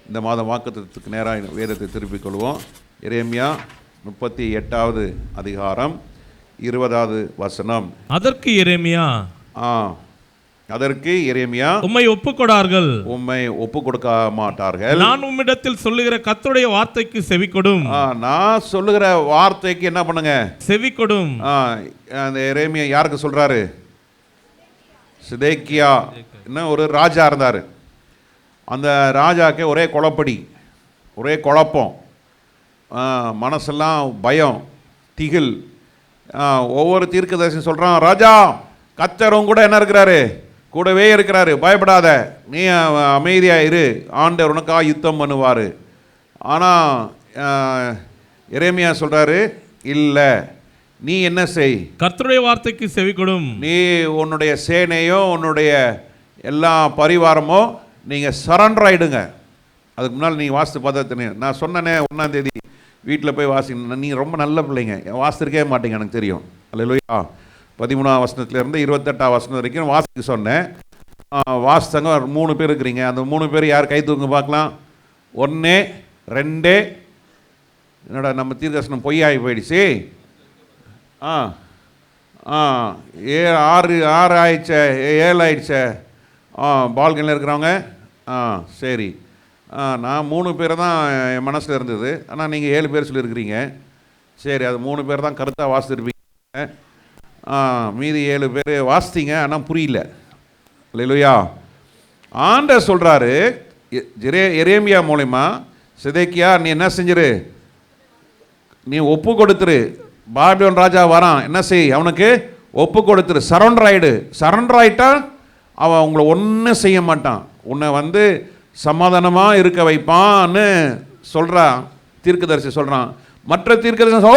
இந்த மாதம் வாக்குத்தத்தத்துக்கு நேராக வேதத்தை திருப்பிக் கொள்வோம். எரேமியா 38வது அதிகாரம் 20வது வசனம். அதற்கு எரேமியா உம்மை ஒப்புக்கொடார்கள், உம்மை ஒப்பு கொடுக்க மாட்டார்கள். நான் உம்மிடத்தில் சொல்லுகிற கர்த்தருடைய வார்த்தைக்கு செவிக்கொடும். நான் சொல்லுகிற வார்த்தைக்கு என்ன பண்ணுங்க? செவிக்கொடும். அந்த எரேமியா யாருக்கு சொல்றாரு? சிதேக்கியா என்ன ஒரு ராஜா இருந்தார். அந்த ராஜாக்கு ஒரே குழப்படி, ஒரே குழப்பம், மனசெல்லாம் பயம், திகில். ஒவ்வொரு தீர்க்கதரிசி சொல்கிறான், ராஜா கர்த்தரும் கூட என்ன இருக்கிறாரு? கூடவே இருக்கிறாரு, பயப்படாத, நீ அமைதியாக இரு, ஆண்டவர் உனக்காக யுத்தம் பண்ணுவார். ஆனால் எரேமியா சொல்கிறாரு, இல்லை, நீ என்ன செய்? கர்த்தருடைய வார்த்தைக்கு செவிக்கொடும். நீ உன்னுடைய சேனையோ உன்னுடைய எல்லா பரிவாரமோ நீங்கள் சரண்டர் ஆகிடுங்க. அதுக்கு முன்னால் நீ வாசித்து பார்த்தா நான் சொன்னனே 1ஆம் தேதி வீட்டில் போய் வாசிக்கணும். நீ ரொம்ப நல்ல பிள்ளைங்க, வாசித்திருக்கவே மாட்டீங்க, எனக்கு தெரியும். அல்லேலூயா. 13ஆம் வசனத்துலேருந்து 28ஆம் வசனம் வரைக்கும் வாசிக்க சொன்னேன். வாசித்தவங்க 3 பேர் இருக்கிறீங்க. அந்த 3 பேர் யார் கை தூங்க பார்க்கலாம்? 1 2 என்னோட நம்ம தீர்க்கதரிசனம் பொய்யாகி போயிடுச்சு. 6 ஆயிடுச்சே, 7 ஆயிடுச்சே. பால்கனியில் இருக்கிறவங்க சரி. நான் 3 பேர் தான் என் மனசில் இருந்தது, ஆனால் நீங்கள் 7 பேர் சொல்லியிருக்கிறீங்க. சரி, அது 3 பேர் தான் கருத்தாக வாசித்துருப்பீங்க. மீதி 7 பேர் வாசித்தீங்க, ஆனால் புரியல. அல்லேலூயா. ஆண்டவர் சொல்கிறாரு எரேமியா மூலமா, சிதேக்கியா நீ என்ன செஞ்சிரு? நீ ஒப்பு கொடுத்துரு. பாபிலோன் ராஜா வரான், என்ன செய்? அவனுக்கு ஒப்பு கொடுத்துரு, சரண்டர் ஆயிடு. சரண்டர் ஆயிட்டா அவன் உங்களை ஒன்றும் செய்ய மாட்டான், உன்னை சமாதானமாக இருக்க வைப்பான்னு சொல்கிறான் தீர்க்கதரிசி சொல்கிறான். மற்ற தீர்க்கதரிசி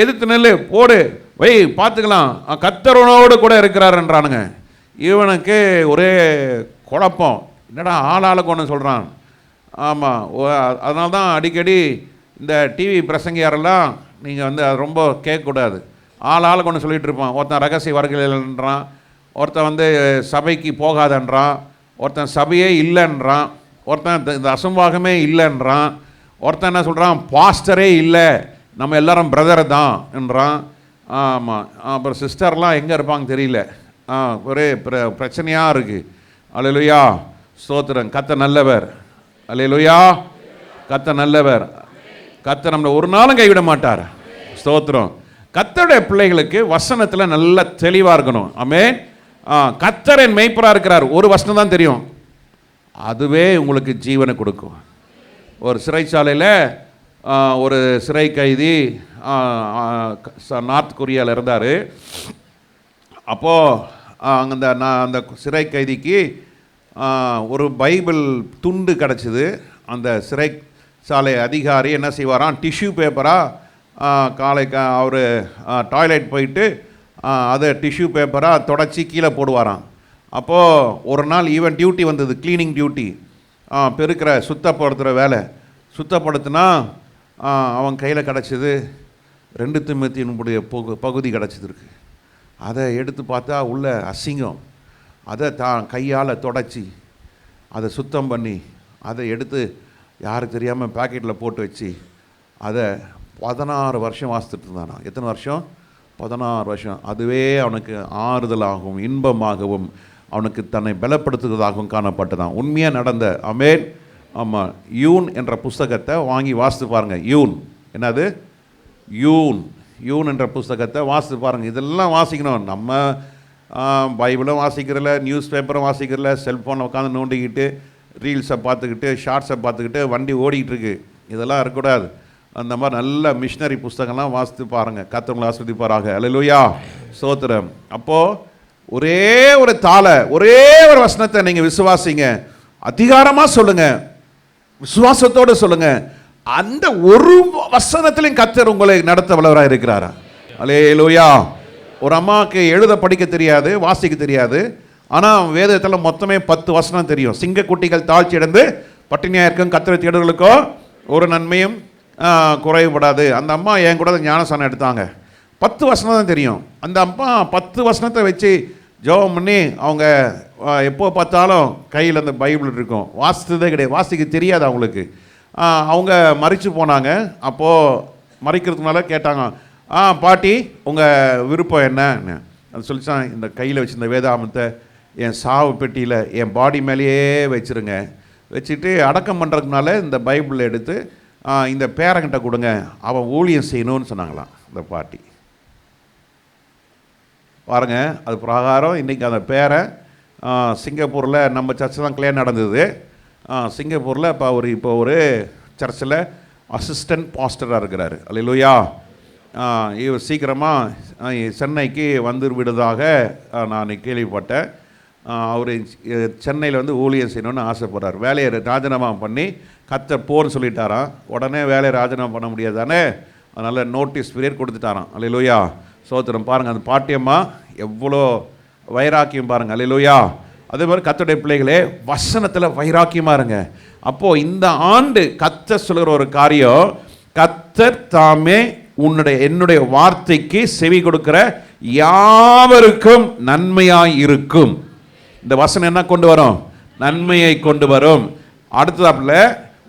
எதிர்த்து நெல்லு, போடு, வை, பார்த்துக்கலாம், கர்த்தரோடு கூட இருக்கிறாருன்றானுங்க. இவனுக்கு ஒரே குழப்பம், என்னடா ஆளாளுக்கு ஒன்று சொல்கிறான். ஆமாம், அதனால தான் அடிக்கடி இந்த டிவி பிரசங்கியாரெல்லாம் நீங்கள் அதை ரொம்ப கேட்கக்கூடாது. ஆளாளுக்கு ஒன்று சொல்லிகிட்டு இருப்பான். ஒருத்தன் ரகசிய வருகைன்றான், ஒருத்தன் சபைக்கு போகாதன்றான், ஒருத்தன் சபையே இல்லைன்றான், ஒருத்தன் இந்த அசம்பாகமே இல்லைன்றான், ஒருத்தன் என்ன சொல்கிறான், பாஸ்டரே இல்லை, நம்ம எல்லாரும் பிரதர் தான் என்றான். ஆமாம், அப்புறம் சிஸ்டர்லாம் எங்கே இருப்பாங்க தெரியல. ஒரே பிரச்சனையாக இருக்குது. அல்லேலூயா, ஸ்தோத்திரம். கர்த்தர் நல்லவர். அல்லேலூயா, கர்த்தர் நல்லவர். கர்த்தர் நம்மளை ஒரு நாளும் கைவிட மாட்டார். ஸ்தோத்திரம். கர்த்தருடைய பிள்ளைகளுக்கு வசனத்தில் நல்ல தெளிவாக இருக்கணும். ஆமென். கர்த்தர் என் மேய்ப்பராக இருக்கிறார், ஒரு வசனம் தான் தெரியும், அதுவே உங்களுக்கு ஜீவனை கொடுக்கும். ஒரு சிறைச்சாலையில் ஒரு சிறை கைதி நார்த் கொரியாவில் இருந்தார். அப்போது அந்த சிறை கைதிக்கு ஒரு பைபிள் துண்டு கிடச்சிது. அந்த சிறைச்சாலை அதிகாரி என்ன செய்வாராம், டிஷ்யூ பேப்பராக அவர் டாய்லெட் போயிட்டு அதை டிஷ்யூ பேப்பராக தொடச்சி கீழே போடுவாராம். அப்போது ஒரு நாள் ஈவன் டியூட்டி வந்தது, க்ளீனிங் டியூட்டி, பெருக்கிற சுத்தப்படுத்துகிற வேலை. சுத்தப்படுத்தினா அவன் கையில் கிடச்சிது 2 தீமோத்தேயுனுடைய பகுதி கிடச்சிருக்கு. அதை எடுத்து பார்த்தா உள்ள அசிங்கம். அதை கையால் தொடச்சி அதை சுத்தம் பண்ணி அதை எடுத்து யாருக்கு தெரியாமல் பாக்கெட்டில் போட்டு வச்சு அதை 16 வருஷம் வாசித்துட்டு இருந்தானா. எத்தனை வருஷம்? 16 வருஷம். அதுவே அவனுக்கு ஆறுதலாகவும் இன்பமாகவும் அவனுக்கு தன்னை பலப்படுத்துவதாகவும் காணப்பட்டதான். உண்மையாக நடந்த. ஆமென். ஆமாம், யூன் என்ற புஸ்தகத்தை வாங்கி வாசித்து பாருங்கள். யூன் என்னது? யூன் என்ற புஸ்தகத்தை வாசித்து பாருங்கள். இதெல்லாம் வாசிக்கணும். நம்ம பைபிளும் வாசிக்கிறதில்ல, நியூஸ் பேப்பரும் வாசிக்கிறதில்ல, செல்ஃபோனை உட்காந்து நோண்டிக்கிட்டு ரீல்ஸை பார்த்துக்கிட்டு ஷார்ட்ஸை பார்த்துக்கிட்டு வண்டி ஓடிக்கிட்டு இருக்கு. இதெல்லாம் இருக்கக்கூடாது. அந்த மாதிரி நல்ல மிஷினரி புஸ்தகம்லாம் வாசித்து பாருங்கள். கர்த்தர் ஆசீர்வதிப்பாராக. அல்லேலூயா, ஸ்தோத்திரம். அப்போது ஒரே ஒரு ஒரே ஒரு வசனத்தை நீங்கள் விசுவாசிங்க, அதிகாரமாக சொல்லுங்கள், விசுவாசத்தோடு சொல்லுங்கள். அந்த ஒரு வசனத்திலையும் கர்த்தர் உங்களை நடத்த வல்லவராக இருக்கிறாரா? அல்லேலூயா. ஒரு அம்மாவுக்கு எழுத படிக்க தெரியாது, வாசிக்க தெரியாது, ஆனால் வேதத்தில் மொத்தமே 10 வசனம் தெரியும். சிங்கக்குட்டிகள் தாழ்ச்சி அடைந்து பட்டினியாக இருக்கும், கர்த்தரை தேடுகளுக்கோ ஒரு நன்மையும் குறைவுபடாது. அந்த அம்மா என் கூட ஞானஸ்நானம் எடுத்தாங்க. 10 வசனம் தான் தெரியும். அந்த அம்மா 10 வசனத்தை வச்சு ஜெபம் பண்ணி அவங்க எப்போ பார்த்தாலும் கையில் அந்த பைபிள் இருக்கும், வாசித்ததே கிடையாது, வாசிக்க தெரியாது அவங்களுக்கு. அவங்க மறித்து போனாங்க. அப்போது மறிக்கிறதுக்கு மேலே கேட்டாங்க, பாட்டி உங்கள் விருப்பம் என்னன்னு. அது சொல்லிச்சான், இந்த கையில் வச்சுருந்த வேதாகமத்தை என் சாவு பெட்டியில் என் பாடி மேலேயே வச்சுருங்க, வச்சுட்டு அடக்கம் பண்ணுறதுனால இந்த பைபிளை எடுத்து இந்த பேரங்கிட்ட கொடுங்க, அவன் ஊழியம் செய்யணும்னு சொன்னாங்களாம் இந்த பாட்டி. பாருங்கள், அது பிரகாரம் இன்றைக்கி அந்த பேரை சிங்கப்பூரில் நம்ம சர்ச்சு தான் கல்யாணம் நடந்தது. சிங்கப்பூரில் இப்போ ஒரு சர்ச்சில் அசிஸ்டன்ட் பாஸ்டராக இருக்கிறார். அல்லேலூயா. இவர் சீக்கிரமாக சென்னைக்கு வந்து விடுவதாக நான் கேள்விப்பட்டேன். அவர் சென்னையில் வந்து ஊழியம் செய்யணும்னு ஆசைப்படுறார். வேலையை ராஜினாமா பண்ணி கர்த்தர் போன்னு சொல்லிட்டாராம். உடனே வேலையை ராஜினாமா பண்ண முடியாது தானே, அதனால் நோட்டீஸ் பீரியட் கொடுத்துட்டாராம். அல்லேலூயா, சோத்திரம். பாருங்கள், அந்த பாட்டியம்மா எவ்வளோ வைராக்கியம் பாருங்கள். அல்லேலூயா. அதே மாதிரி கர்த்தருடைய பிள்ளைகளே, வசனத்தில் வைராக்கியமாக இருங்க. அப்போது இந்த ஆண்டு கர்த்தர் சொல்கிற ஒரு காரியம், கர்த்தர் தாமே என்னுடைய வார்த்தைக்கு செவி கொடுக்கிற யாவருக்கும் நன்மையாய் இருக்கும். இந்த வசனம் என்ன கொண்டு வரும்? நன்மையை கொண்டு வரும். அடுத்ததாப்புல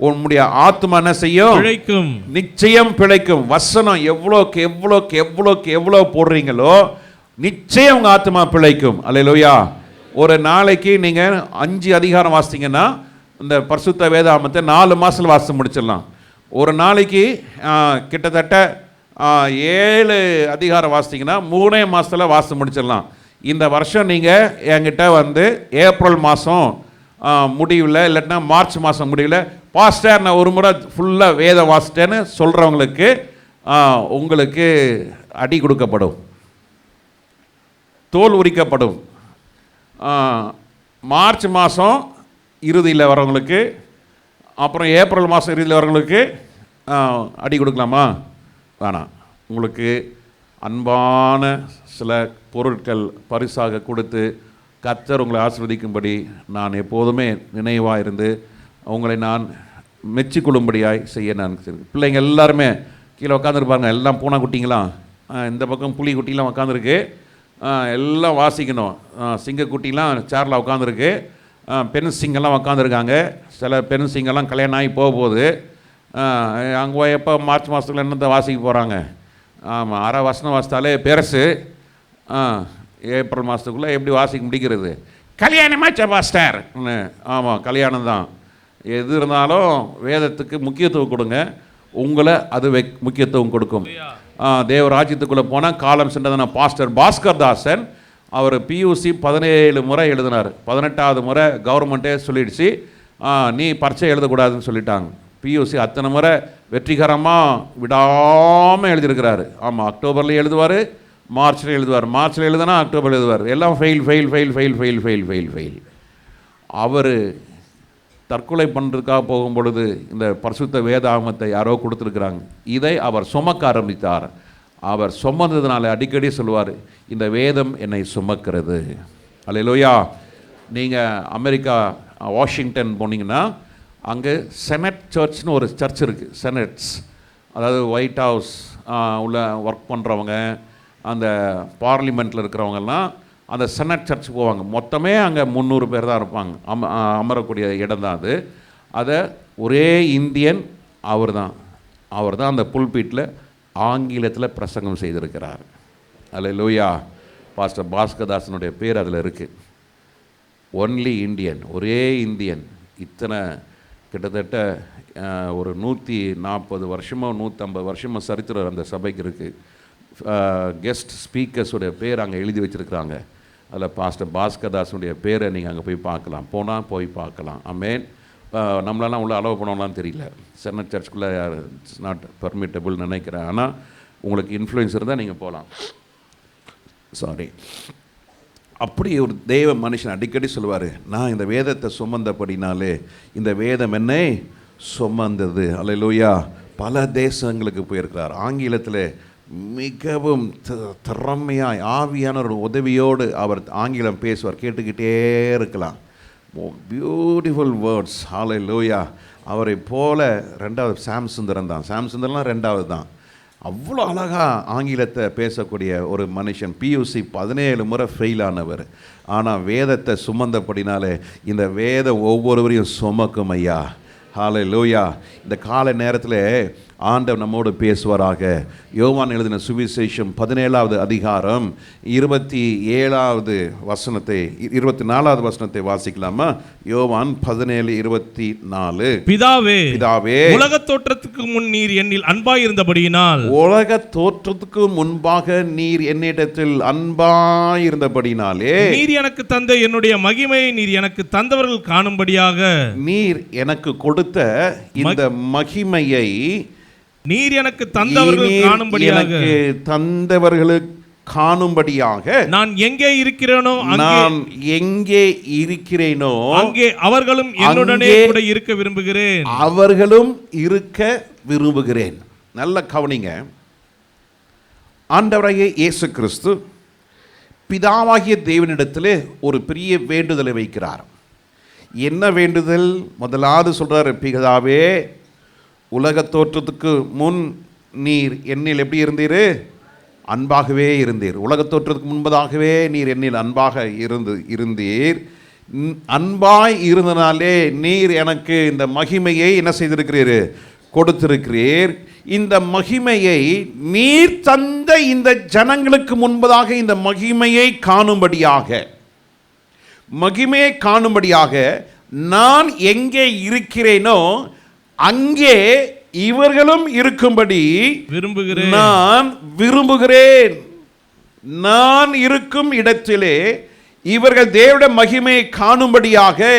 உன்னுடைய ஆத்மா என்ன செய்யும்? பிழைக்கும், நிச்சயம் பிழைக்கும். வசனம் எவ்வளோக்கு எவ்வளோக்கு எவ்வளோக்கு எவ்வளோ போடுறீங்களோ நிச்சயம் உங்கள் ஆத்மா பிழைக்கும். அல்லேலூயா. ஒரு நாளைக்கு நீங்கள் 5 அதிகாரம் வாசித்தீங்கன்னா இந்த பரிசுத்த வேதாகமத்தை 4 மாதத்தில் வாசித்து முடிச்சிடலாம். ஒரு நாளைக்கு கிட்டத்தட்ட 7 அதிகாரம் வாசித்தீங்கன்னா 3 மாதத்தில் வாசித்து முடிச்சிடலாம். இந்த வருஷம் நீங்கள் என்கிட்ட வந்து ஏப்ரல் மாதம் முடிவில் இல்லாட்டினா மார்ச் மாதம் முடிவில், பாஸ்டர் நான் ஒரு முறை ஃபுல்லாக வேதம் வாசிட்டேன்னு சொல்கிறவங்களுக்கு உங்களுக்கு அடி கொடுக்கப்படும், தோல் உரிக்கப்படும். மார்ச் மாதம் இறுதியில் வரவங்களுக்கு, அப்புறம் ஏப்ரல் மாதம் இறுதியில் வரவங்களுக்கு அடி கொடுக்கலாமா? வேணாம். உங்களுக்கு அன்பான சில பொருட்கள் பரிசாக கொடுத்து கர்த்தர் உங்களை ஆசீர்வதிக்கும்படி நான் எப்போதுமே நினைவாக இருந்து உங்களை நான் மெச்சிக்கொள்ளும்படியாய் செய்ய நான். பிள்ளைங்க எல்லாருமே கீழே உட்காந்துருப்பாங்க, எல்லாம் பூனை குட்டிங்களாம், இந்த பக்கம் புலி குட்டிலாம் உட்காந்துருக்கு, எல்லாம் வாசிக்கணும். சிங்கக்குட்டிலாம் சேரில் உட்காந்துருக்கு, பெண் சிங்கெல்லாம் உட்காந்துருக்காங்க. சில பெண் சிங்கெல்லாம் கல்யாணம் ஆகி போகுது. அங்கே எப்போ மார்ச் மாதத்துக்குள்ள என்னத்தை வாசிக்க போகிறாங்க? ஆமாம், அரை வசனம் வாசித்தாலே பெருசு. ஏப்ரல் மாதத்துக்குள்ளே எப்படி வாசிக்க முடிக்கிறது? கல்யாணமாச்சா பாஸ்டர்? ஆமாம், கல்யாணம் தான். எது இருந்தாலும் வேதத்துக்கு முக்கியத்துவம் கொடுங்க, உங்களை அது முக்கியத்துவம் கொடுக்கும். தேவராஜ்யத்துக்குள்ளே போனால் காலம் சென்றதான பாஸ்டர் பாஸ்கர் தாசன், அவர் பியூசி 17 முறை எழுதினார். 18வது முறை கவர்மெண்ட்டே சொல்லிடுச்சு, நீ பரீட்சை எழுதக்கூடாதுன்னு சொல்லிட்டாங்க. பியூசி அத்தனை முறை வெற்றிகரமாக விடாமல் எழுதியிருக்கிறாரு. ஆமாம், அக்டோபரில் எழுதுவார், மார்ச்சில் எழுதுவார், மார்ச்சில் எழுதுனா அக்டோபரில் எழுதுவார், எல்லாம் fail fail fail fail fail fail fail fail. அவர் தற்கொலை பண்ணுறதுக்காக போகும் பொழுது இந்த பரிசுத்த வேதாகமத்தை யாரோ கொடுத்துருக்குறாங்க, இதை அவர் சுமக்க ஆரம்பித்தார். அவர் சுமந்ததுனால அடிக்கடி சொல்லுவார், இந்த வேதம் என்னை சுமக்கிறது. அல்லேலூயா. நீங்கள் அமெரிக்கா வாஷிங்டன் போனீங்கன்னா அங்கே செனட் சர்ச்னு ஒரு சர்ச் இருக்குது. செனட்ஸ், அதாவது ஒயிட் ஹவுஸ் உள்ள ஒர்க் பண்ணுறவங்க, அந்த பார்லிமெண்ட்டில் இருக்கிறவங்கெல்லாம் அந்த செனட் சர்ச் போவாங்க. மொத்தமே அங்கே 300 பேர் தான் இருப்பாங்க. அமரக்கூடிய இடம் தான் அது. அதை ஒரே இந்தியன் அவர் தான் அந்த புல்பீட்டில் ஆங்கிலத்தில் பிரசங்கம் செய்திருக்கிறார். அல்லேலூயா. பாஸ்டர் பாஸ்கர்தாசனுடைய பேர் அதில் இருக்குது. ஒன்லி இந்தியன், ஒரே இந்தியன். இத்தனை கிட்டத்தட்ட ஒரு 140 வருஷமோ 150 வருஷமோ சரித்திரம் அந்த சபைக்கு இருக்குது. கெஸ்ட் ஸ்பீக்கர்ஸுடைய பேர் அங்கே எழுதி வச்சுருக்குறாங்க. அதில் பாஸ்டர் பாஸ்கர்தாஸுடைய பேரை நீங்கள் அங்கே போய் பார்க்கலாம், போய் பார்க்கலாம். ஆமென். நம்மளெல்லாம் உள்ள அலோவ் பண்ணலாம் தெரியல, செனட் சர்ச்சுக்குள்ளே இட்ஸ் நாட் பர்மிட்டபுள் நினைக்கிறேன். ஆனால் உங்களுக்கு இன்ஃப்ளூயன்ஸ் இருந்தால் நீங்கள் போகலாம். சாரி. அப்படி ஒரு தெய்வ மனுஷன் அடிக்கடி சொல்லுவார், நான் இந்த வேதத்தை சுமந்தபடினாலே இந்த வேதம் என்னை சுமந்தது. அல்லேலூயா. பல தேசங்களுக்கு போயிருக்கிறார். ஆங்கிலத்தில் மிகவும் திறமையாய் ஆவியான ஒரு உதவியோடு அவர் ஆங்கிலம் பேசுவார், கேட்டுக்கிட்டே இருக்கலாம். Beautiful words. அல்லேலூயா. அவரை போல 2வது சாம் சுந்தரம் தான். சாம் சுந்தரம்லாம் 2வது தான். அவ்வளோ அழகா ஆங்கிலத்தை பேசக்கூடிய ஒரு மனுஷன். பியூசி 17 முறை ஃபெயில் ஆனவர். ஆனால் வேதத்தை சுமந்தபடினாலே இந்த வேதம் ஒவ்வொருவரையும் சுமக்கும் ஐயா. ஹல்லேலூயா. இந்த காலை நேரத்தில் ஆண்டவர் நம்மோடு பேசுவாராக. யோவான் எழுதின சுவிசேஷம் 17வது அதிகாரம் 27வது வசனத்தை 24வது வசனத்தை வாசிக்கலாமா? யோவான் 17:24. பிதாவே, பிதாவே, உலக தோற்றத்துக்கு முன் நீர் என்னில் அன்பாய் இருந்தபடியினால், உலக தோற்றத்துக்கு முன்பாக நீர் என்னிடத்தில் அன்பாய் இருந்தபடினாலே, நீர் எனக்கு தந்த என்னுடைய மகிமையை நீர் எனக்கு தந்தவர்கள் காணும்படியாக, நீர் எனக்கு கொடுத்த இந்த மகிமையை நீர் எனக்கு தந்தவர்கள் காணும்படியாக, தந்தவர்களுக்கு காணும்படியாக, நான் எங்கே இருக்கிறேனோ அங்கே அவர்களும் என்னுடனே கூட இருக்க விரும்புகிறேன். அவர்களும் இருக்க விரும்புகிறேன். நல்ல கவனிங்க. ஆண்டவராகிய இயேசு கிறிஸ்து பிதாவாகிய தேவனிடத்திலே ஒரு பெரிய வேண்டுதலை வைக்கிறார். என்ன வேண்டுதல்? முதலாவது சொல்றாரு, பிதாவே, உலக தோற்றத்துக்கு முன் நீர் என்னில் எப்படி இருந்தீர்? அன்பாகவே இருந்தீர். உலக தோற்றத்துக்கு முன்பதாகவே நீர் என்னில் அன்பாக இருந்தீர். அன்பாய் இருந்தனாலே நீர் எனக்கு இந்த மகிமையை என்ன செய்திருக்கிறீர்? கொடுத்திருக்கிறீர். இந்த மகிமையை நீர் தந்த இந்த ஜனங்களுக்கு முன்பதாக இந்த மகிமையை காணும்படியாக நான் எங்கே இருக்கிறேனோ அங்கே இவர்களும் இருக்கும்படி விரும்புகிறேன். நான் விரும்புகிறேன். நான் இருக்கும் இடத்திலே இவர்கள் தேவனுடைய மகிமையை காணும்படியாக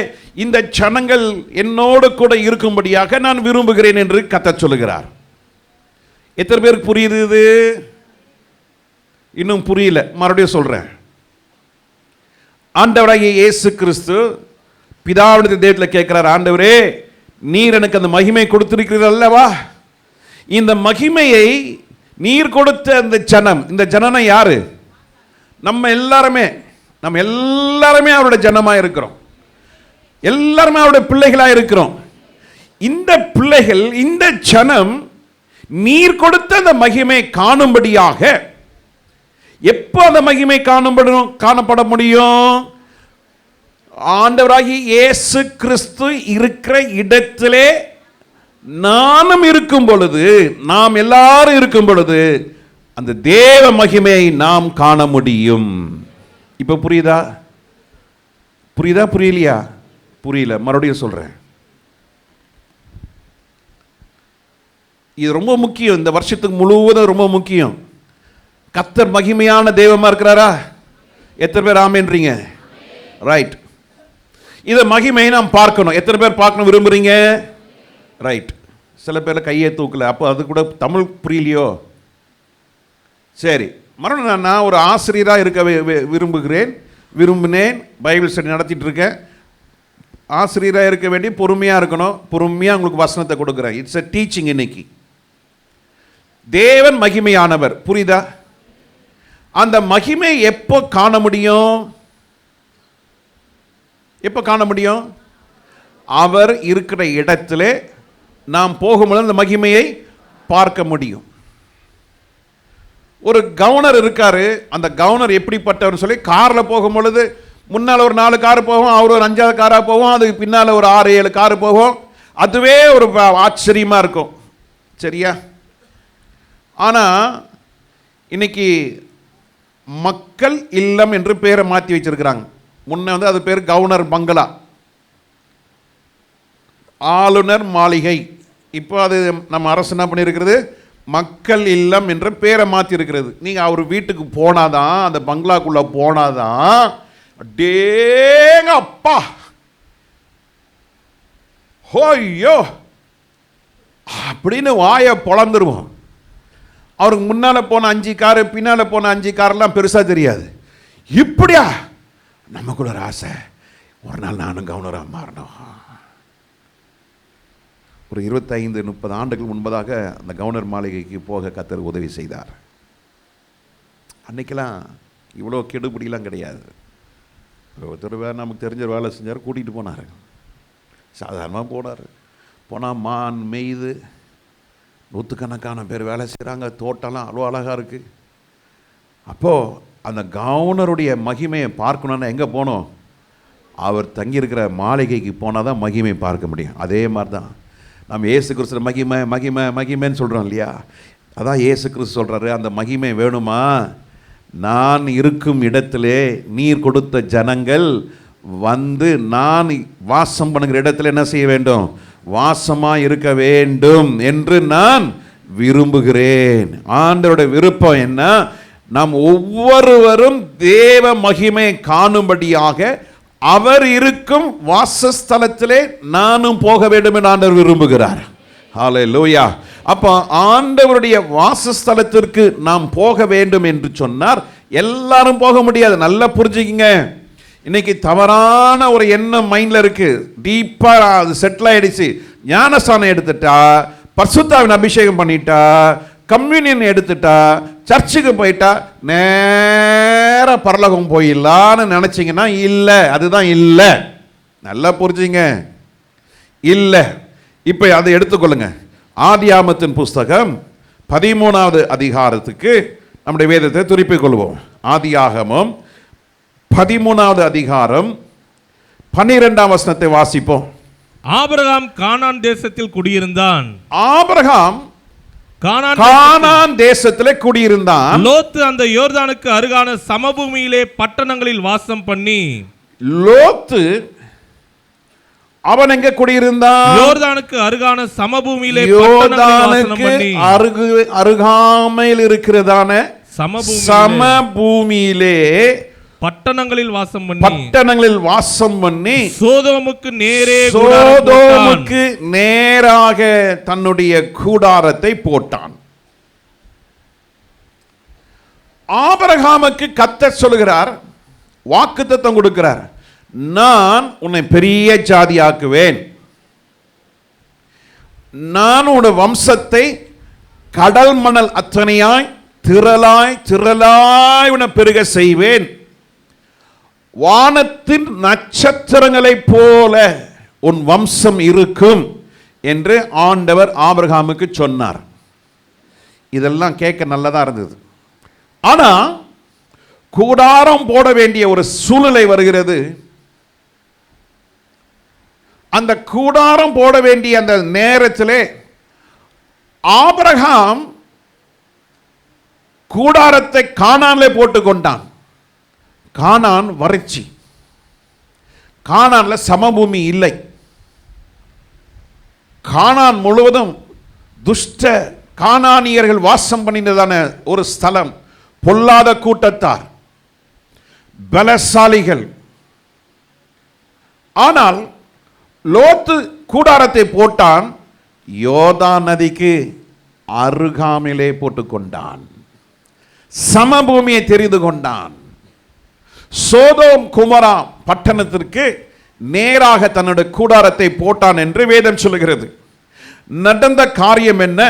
இந்த ஜனங்கள் என்னோடு கூட இருக்கும்படியாக நான் விரும்புகிறேன் என்று கர்த்தர் சொல்லுகிறார். எத்தனை பேருக்கு புரியுது இது? இன்னும் புரியல, மறுபடியும் சொல்றேன். ஆண்டவராகிய இயேசு கிறிஸ்து பிதாவுடைய தேவத்தில் கேட்கிறார், ஆண்டவரே, நீர் எனக்கு அந்த மகிமை கொடுத்திருக்கிறீர்கள் அல்லவா? இந்த மகிமையை நீர் கொடுத்த அந்த ஜனம், இந்த ஜனனை யாரு? நம்ம எல்லாருமே அவருடைய ஜனமா இருக்கிறோம். எல்லாருமே அவருடைய பிள்ளைகளா இருக்கிறோம். இந்த பிள்ளைகள், இந்த ஜனம் நீர் கொடுத்த அந்த மகிமை காணும்படியாக எப்போ அந்த மகிமை காணப்பட முடியும்? ஆண்டவராகிய இயேசு கிறிஸ்து இருக்கிற இடத்திலே நானும் இருக்கும் பொழுது, நாம் எல்லாரும் இருக்கும் பொழுது அந்த தேவ மகிமையை நாம் காண முடியும். இப்ப புரியுதா? புரியலையா? புரியல, மறுபடியும் சொல்றேன். இது ரொம்ப முக்கியம். இந்த வருஷத்துக்கு முழுவதும் ரொம்ப முக்கியம். கர்த்தர் மகிமையான தெய்வமா இருக்கிறாரா? எத்தனை பேர் ஆமென்றீங்க? ரைட். இதை மகிமையை நாம் பார்க்கணும். எத்தனை பேர் பார்க்கணும் விரும்புறீங்க? ரைட். சில பேர் கையை தூக்கல. அப்போ அது கூட தமிழ் புரியலையோ? சரி, மறுபடியும் நான் ஒரு ஆசிரியராக இருக்க விரும்பினேன். பைபிள் ஸ்டடி நடத்திட்டு இருக்கேன். ஆசிரியராக இருக்க வேண்டி பொறுமையாக இருக்கணும். பொறுமையாக உங்களுக்கு வசனத்தை கொடுக்குறேன். It's a teaching. இன்னைக்கு தேவன் மகிமையானவர். புரியுதா? அந்த மகிமை எப்போ காண முடியும்? எப்போ காண முடியும்? அவர் இருக்கிற இடத்துல நாம் போகும்போது அந்த மகிமையை பார்க்க முடியும். ஒரு கவர்னர் இருக்காரு. அந்த கவர்னர் எப்படிப்பட்டவர் சொல்லி, காரில் போகும்பொழுது முன்னால் ஒரு 4 கார் போகும், அவர் ஒரு 5வது காராக போகும், அதுக்கு பின்னால் ஒரு 6-7 கார் போகும். அதுவே ஒரு ஆச்சரியமாக இருக்கும். சரியா? ஆனால் இன்னைக்கு மக்கள் இல்லம் என்று பேரை மாற்றி வச்சிருக்கிறாங்க. முன்ன அது பேர் கவர்னர் பங்களா, ஆளுநர் மாளிகை. இப்போ அது நம்ம அரசு என்ன பண்ணியிருக்கிறது? மக்கள் இல்லம் என்ற பேரை மாற்றி இருக்கிறது. நீங்கள் அவர் வீட்டுக்கு போனாதான், அந்த பங்களாக்குள்ள போனாதான், டேங்க அப்பா, ஹோய்யோ அப்படின்னு வாயை பொளந்துருவோம். அவருக்கு முன்னால் போன 5 காரு, பின்னால் போன 5 காரெல்லாம் பெருசாக தெரியாது. இப்படியா? நமக்குள்ள ஒரு ஆசை, ஒரு நாள் நானும் கவர்னராக மாறணும். ஒரு 25-30 ஆண்டுகள் முன்பதாக அந்த கவர்னர் மாளிகைக்கு போக கர்த்தர் உதவி செய்தார். அன்னைக்கெல்லாம் இவ்வளோ கெடுபிடிலாம் கிடையாது. ஒருத்தர் வேறு நமக்கு தெரிஞ்ச வேலை செஞ்சார், கூட்டிகிட்டு போனார். சாதாரணமாக போனார். போனால் மான் மேய்து நூற்றுக்கணக்கான பேர் வேலை செய்கிறாங்க, தோட்டம்லாம் அவ்வளோ அழகாக இருக்குது. அப்போது அந்த கவர்னருடைய மகிமையை பார்க்கணுன்னா எங்கே போகணும்? அவர் தங்கியிருக்கிற மாளிகைக்கு போனால் தான் மகிமை பார்க்க முடியும். அதே மாதிரி தான் நம்ம இயேசு கிறிஸ்து மகிமை மகிமை மகிமைன்னு சொல்கிறோம் இல்லையா? அதான் இயேசு கிறிஸ்து சொல்கிறாரு, அந்த மகிமை வேணுமா? நான் இருக்கும் இடத்திலே நீர் கொடுத்த ஜனங்கள் வந்து நான் வாசம் பண்ணுகிற இடத்துல என்ன செய்ய வேண்டும்? வாசமாக இருக்க வேண்டும் என்று நான் விரும்புகிறேன். ஆண்டவருடைய விருப்பம் என்ன? நாம் ஒவ்வொருவரும் தேவ மகிமை காணும்படியாக அவர் இருக்கும் வாசஸ்தலத்திலே நானும் போக வேண்டும் என்று ஆண்டவர் விரும்புகிறார். ஹல்லேலூயா. அப்போ ஆண்டவருடைய வாசஸ்தலத்திற்கு நாம் போக வேண்டும் என்று சொன்னார். எல்லாரும் போக முடியாது. நல்லா புரிஞ்சுக்கிங்க. இன்னைக்கு தவறான ஒரு எண்ணம் மைண்டில் இருக்கு, டீப்பாக அது செட்டில் ஆயிடுச்சு. ஞானஸ்தானம் எடுத்துட்டா, பரிசுத்தாவின் அபிஷேகம் பண்ணிட்டா, கம்யூனியன் எடுத்துட்டா, சர்ச்சுக்கு போயிட்டா நேர பரலோகம் போயிடலான்னு நினைச்சிங்கன்னா இல்லை, அதுதான் இல்லை. நல்லா புரிஞ்சுங்க, இல்லை. இப்போ அதை எடுத்துக்கொள்ளுங்க. ஆதியாகமத்தின் புஸ்தகம் 13வது அதிகாரத்துக்கு நம்முடைய வேதத்தை திருப்பிக் கொள்வோம். ஆதியாகமம் 13வது அதிகாரம் 12ஆம் வசனத்தை வாசிப்போம். ஆபிரகாம் கானான் தேசத்தில் குடியிருந்தான். ஆபிரகாம் கானான் தேசத்திலே குடியிருந்தான். லோத்து அந்த யோர்தானுக்கு அருகான சமபூமியிலே பட்டணங்களில் வாசம் பண்ணி. லோத்து அவன் எங்க குடியிருந்தான்? யோர்தானுக்கு அருகான சமபூமியிலே அருகாமையில் இருக்கிறதான சமபூமியிலே பட்டணங்களில் வாசம் பண்ணி சோதோமுக்கு நேராக தன்னுடைய கூடாரத்தை போட்டான். ஆபிரகாமுக்கு கர்த்தர் சொல்கிறார், வாக்குத்தத்தம் கொடுக்கிறார், நான் உன்னை பெரிய ஜாதியாக்குவேன், நான் உன்னுடைய வம்சத்தை கடல் மணல் அத்தனையாய் திரளாய் உன்னை பெருக செய்வேன், வானத்தின் நட்சத்திரங்களைப் போல உன் வம்சம் இருக்கும் என்று ஆண்டவர் ஆபிரகாமுக்கு சொன்னார். இதெல்லாம் கேட்க நல்லதா இருந்தது. ஆனா கூடாரம் போட வேண்டிய ஒரு சூழ்நிலை வருகிறது. அந்த கூடாரம் போட வேண்டிய அந்த நேரத்திலே ஆபிரகாம் கூடாரத்தை கானானிலே போட்டு கொண்டான். கானான் வறட்சி, கானான்ல சமபூமி இல்லை. கானான் முழுவதும் துஷ்ட கானானியர்கள் வாசம் பண்ணினதான ஒரு ஸ்தலம், பொல்லாத கூட்டத்தார், பலசாலிகள். ஆனால் லோத்து கூடாரத்தை போட்டான், யோர்தான் நதிக்கு அருகாமையிலே போட்டுக்கொண்டான், சமபூமியை தெரிந்து கொண்டான். சோதோம் குமரா பட்டணத்திற்கு நேராக தன்னுடைய கூடாரத்தை போட்டான் என்று வேதம் சொல்லுகிறது. நடந்த காரியம் என்ன?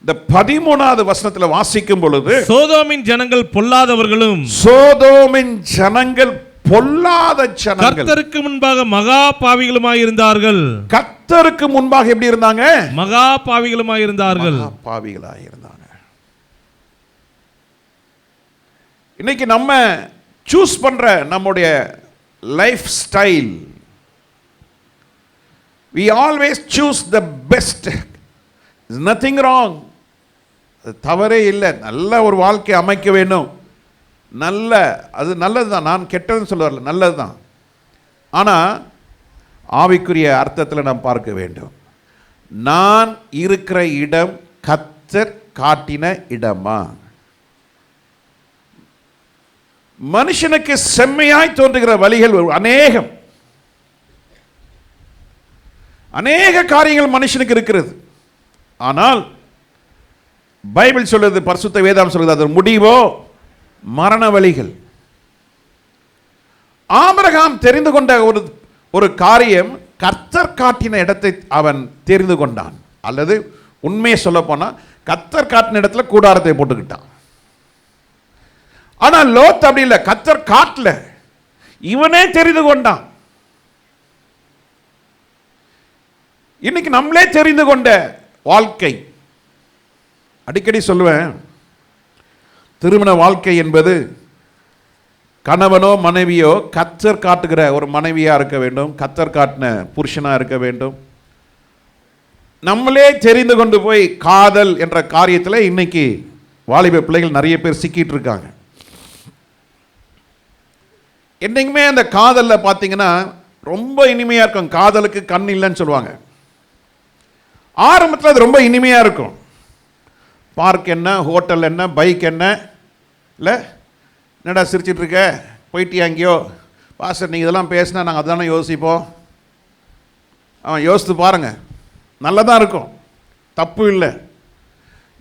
இந்த 13வது வசனத்தில் வாசிக்கும் பொழுது, சோதோமின் ஜனங்கள் பொல்லாதவர்களும், சோதோமின் ஜனங்கள் பொல்லாத ஜனங்கள், கர்த்தருக்கு முன்பாக மகா பாவிகளுமாய் இருந்தார்கள். கர்த்தருக்கு முன்பாக எப்படி இருந்தாங்க? மகா பாவிகளுமாய் இருந்தார்கள். பாவிகளாய் இருந்தாங்க. இன்னைக்கு நம்ம சூஸ் பண்ற நம்முடைய life style, we always choose the best. There's nothing wrong. தவறே இல்லை. நல்ல ஒரு வாழ்க்கை அமைக்க வேண்டும், நல்ல, அது நல்லது தான். நான் கெட்டதுன்னு சொல்ல வரல, நல்லது தான். ஆனால் ஆவிக்குரிய அர்த்தத்தில் நாம் பார்க்க வேண்டும். நான் இருக்கிற இடம் கர்த்தர் காட்டின இடமா? மனுஷனுக்கு செம்மையாய் தோன்றுகிற வழிகள் அநேக காரியங்கள் மனுஷனுக்கு இருக்கிறது. ஆனால் பைபிள் சொல்லுது, பரிசுத்த வேதம் சொல்லுது, அது முடிவோ மரண வழிகள். ஆபிரகாம் தெரிந்து கொண்ட ஒரு காரியம், கர்த்தர் காட்டின இடத்தை அவன் தெரிந்து கொண்டான். அல்லது உண்மையை சொல்ல போனா கர்த்தர் காட்டின இடத்துல கூடாரத்தை போட்டுக்கிட்டான். ஆனால் லோத் அப்படி இல்லை, கர்த்தர் காட்டல, இவனே தெரிந்து கொண்டான். இன்னைக்கு நம்மளே தெரிந்து கொண்ட வாழ்க்கை, அடிக்கடி சொல்லுவேன், திருமண வாழ்க்கை என்பது கணவனோ மனைவியோ கர்த்தர் காட்டுகிற ஒரு மனைவியா இருக்க வேண்டும், கர்த்தர் காட்டின புருஷனா இருக்க வேண்டும். நம்மளே தெரிந்து கொண்டு போய் காதல் என்ற காரியத்தில் இன்னைக்கு வாலிப பிள்ளைகள் நிறைய பேர் சிக்கிட்டு இருக்காங்க. என்னைக்குமே அந்த காதலில் பார்த்தீங்கன்னா ரொம்ப இனிமையாக இருக்கும். காதலுக்கு கண் இல்லைன்னு சொல்லுவாங்க. ஆரம்பத்தில் அது ரொம்ப இனிமையாக இருக்கும். பார்க் என்ன, ஹோட்டல் என்ன, பைக் என்ன, இல்லை என்னடா சிரிச்சிட்டு இருக்க, போயிட்டியா எங்கேயோ, பாஸ்டர் நீங்கள் இதெல்லாம் பேசினா நாங்கள் அதுதானே யோசிப்போம். அவன் யோசித்து பாருங்கள், நல்லதாக இருக்கும், தப்பு இல்லை.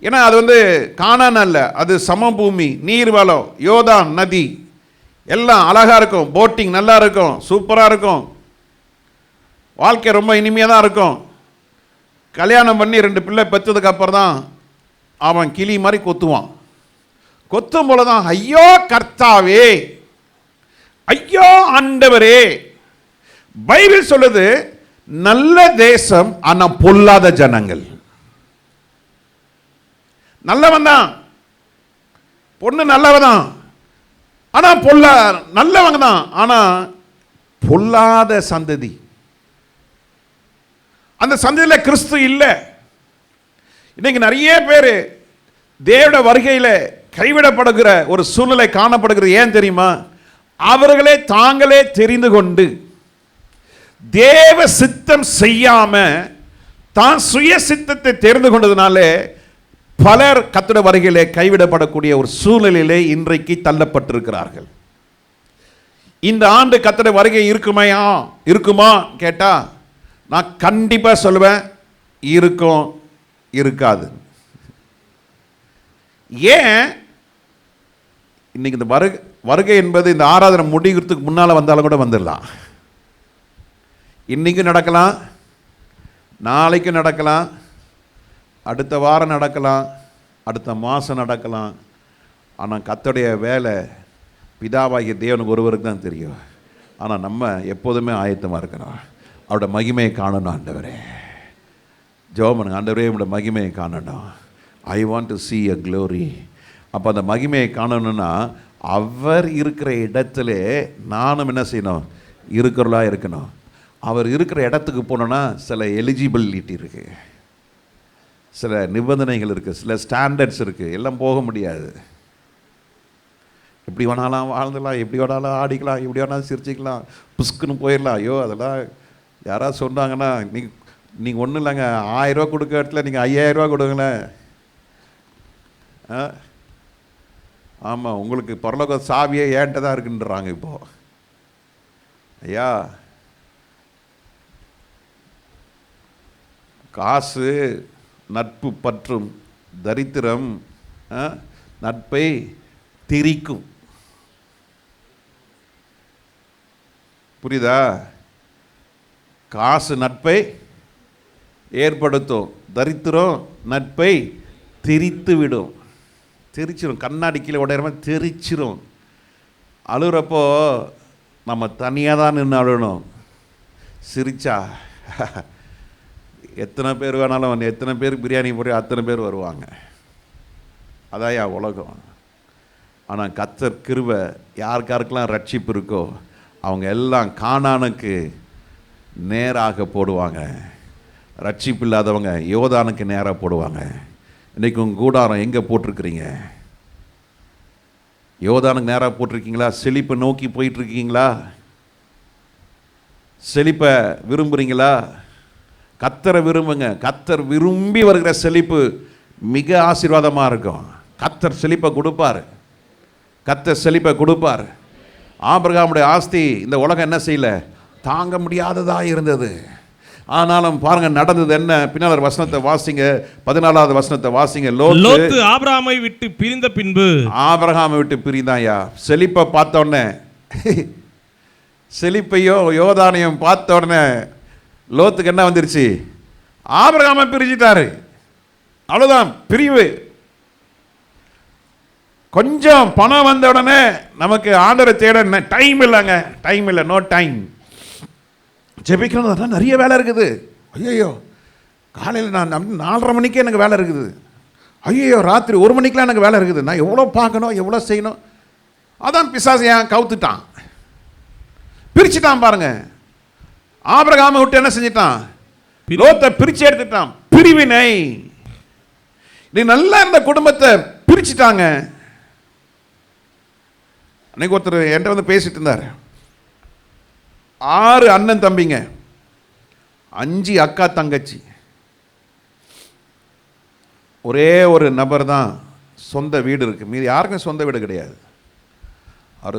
ஏன்னா அது வந்து கானான் அல்ல, அது சமபூமி, நீர்வளம், யோர்தான் நதி, எல்லாம் அழகாக இருக்கும், போட்டிங் நல்லா இருக்கும், சூப்பராக இருக்கும், வாழ்க்கை ரொம்ப இனிமையாக தான் இருக்கும். கல்யாணம் பண்ணி 2 பிள்ளை பெற்றதுக்கு அப்புறம் தான் அவன் கிளி மாதிரி கொத்துவான். கொத்தும் போல தான் ஐயோ கர்த்தாவே, ஐயோ ஆண்டவரே. பைபிள் சொல்லுது நல்ல தேசம் ஆனா பொல்லாத ஜனங்கள். நல்லவன் தான், பொண்ணு நல்லவன் ஆனா நல்லவங்க தான், ஆனா பொல்லாத சந்ததி. அந்த சந்ததியில் கிறிஸ்து இல்லை. இன்னைக்கு நிறைய பேர் தேவனுடைய வருகையில் கைவிடப்படுகிற ஒரு சூழ்நிலை காணப்படுகிறது. ஏன் தெரியுமா? அவர்களே தாங்களே தெரிந்து கொண்டு தேவ சித்தம் செய்யாம தான் சுய சித்தத்தை தெரிந்து கொண்டதுனாலே பலர் கர்த்தருடைய வருகையிலே கைவிடப்படக்கூடிய ஒரு சூழ்நிலையிலே இன்றைக்கு தள்ளப்பட்டிருக்கிறார்கள். இந்த ஆண்டு கர்த்தருடைய வருகை இருக்குமா கேட்டா நான் கண்டிப்பா சொல்லுவேன், இருக்கும், இருக்காது. ஏன்? இன்னைக்கு இந்த வருகை என்பது இந்த ஆராதனை முடிகிறதுக்கு முன்னால வந்தாலும் கூட வந்துடலாம். இன்னைக்கும் நடக்கலாம், நாளைக்கும் நடக்கலாம், அடுத்த வாரம் நடக்கலாம், அடுத்த மாதம் நடக்கலாம். ஆனால் கர்த்தருடைய வேலை பிதாவாகிய தேவனுக்கு ஒருவருக்கு தான் தெரியும். ஆனால் நம்ம எப்போதுமே ஆயத்தமாக இருக்கிறோம். அவரோட மகிமையை காணணும். ஆண்டவரே ஜெபம், ஆண்டவரே உங்களோட மகிமையை காணணும். I want to see a glory. அப்போ அந்த மகிமையை காணணும்னா அவர் இருக்கிற இடத்துல நானும் என்ன செய்யணும்? இருக்கிறதா இருக்கணும். அவர் இருக்கிற இடத்துக்கு போனோன்னா சில எலிஜிபிலிட்டி இருக்குது, சில நிபந்தனைகள் இருக்குது, சில ஸ்டாண்டர்ட்ஸ் இருக்குது. எல்லாம் போக முடியாது. எப்படி வேணாலும் வாழ்ந்துடலாம், எப்படி வேணாலும் ஆடிக்கலாம், எப்படி வேணாலும் சிரிச்சிக்கலாம், புஸ்குன்னு போயிடலாம். ஐயோ அதெல்லாம் யாராவது சொன்னாங்கன்னா நீங்கள் ஒன்றும் இல்லைங்க, 1000 ரூபா கொடுக்க இடத்துல நீங்கள் 5000 ரூபா கொடுங்களேன். ஆமாம், உங்களுக்கு பரலோக சாவியே ஏன்ட்ட தான் இருக்குன்றாங்க. இப்போது ஐயா காசு நட்பு பற்றும், தரித்திரம் நட்பை திரிக்கும். புரியுதா? காசு நட்பை ஏற்படுத்தும், தரித்திரம் நட்பை திரித்து விடும். தெரிச்சிடும், கண்ணாடி கீழே உடையிற தெரிச்சிடும். அழுகிறப்போ நம்ம தனியாக தான் நின்று அழுகணும். சிரிச்சா எத்தனை பேர் வேணாலும், எத்தனை பேர் பிரியாணி போய் அத்தனை பேர் வருவாங்க. அதாயா உலகம். ஆனால் கர்த்தர் கிருபை யாருக்காருக்கெல்லாம் ரட்சிப்பு இருக்கோ அவங்க எல்லாம் கானானுக்கு நேராக போடுவாங்க. ரட்சிப்பு இல்லாதவங்க யோர்தானுக்கு நேராக போடுவாங்க. இன்றைக்கி உங்கள் கூடாரம் எங்கே போட்டிருக்கிறீங்க? யோர்தானுக்கு நேராக போட்டிருக்கீங்களா? செழிப்பை நோக்கி போயிட்டுருக்கீங்களா? செழிப்பை விரும்புகிறீங்களா? கர்த்தரை விரும்புங்க. கர்த்தர் விரும்பி வருகிற செழிப்பு மிக ஆசீர்வாதமாக இருக்கும். கர்த்தர் செழிப்பை கொடுப்பார். கர்த்தர் செழிப்பை கொடுப்பார். ஆபிரகாமுடைய ஆஸ்தி இந்த உலகம் என்ன செய்யல, தாங்க முடியாததாக இருந்தது. ஆனாலும் பாருங்க நடந்தது என்ன. பின்னால் வசனத்தை வாசிங்க, 14வது வசனத்தை வாசிங்க. லோத்து ஆபிரகாமை விட்டு பிரிந்த பின்பு, ஆபிரகாமை விட்டு பிரிந்தாயா. செழிப்பை பார்த்த உடனே, செழிப்பையோ யோர்தானையும் பார்த்த உடனே லோத்துக்கு என்ன வந்துருச்சு? ஆபிரகாமை பிரிஞ்சிட்டாரு. அவ்வளோதான், பிரிவு. கொஞ்சம் பணம் வந்த உடனே நமக்கு ஆண்டரை தேட டைம் இல்லைங்க, டைம் இல்லை, நோ டைம். ஜெபிக்கணும், நிறைய வேலை இருக்குது. ஐயோ காலையில் நான் 4:30 மணிக்கே எனக்கு வேலை இருக்குது. ஐயோ ராத்திரி 1 மணிக்கெலாம் எனக்கு வேலை இருக்குது, நான் எவ்வளோ பார்க்கணும், எவ்வளோ செய்யணும். அதான் பிசாசு ஏன் கவுத்துட்டான், பிரிச்சுட்டான் பாருங்க. ஆபிரகாமை விட்டு என்ன செஞ்சிட்டான், லோத்தை பிரிச்சு எடுத்துட்டான். பிரிவினை. நீ நல்லா இந்த குடும்பத்தை பிரிச்சுட்டாங்க. அன்னைக்கு ஒருத்தர் என்கிட்ட வந்து பேசிட்டு இருந்தார். 6 அண்ணன் தம்பிங்க, 5 அக்கா தங்கச்சி. ஒரே ஒரு நபர் தான் சொந்த வீடு இருக்கு, மீதி யாருக்கும் சொந்த வீடு கிடையாது. அவர்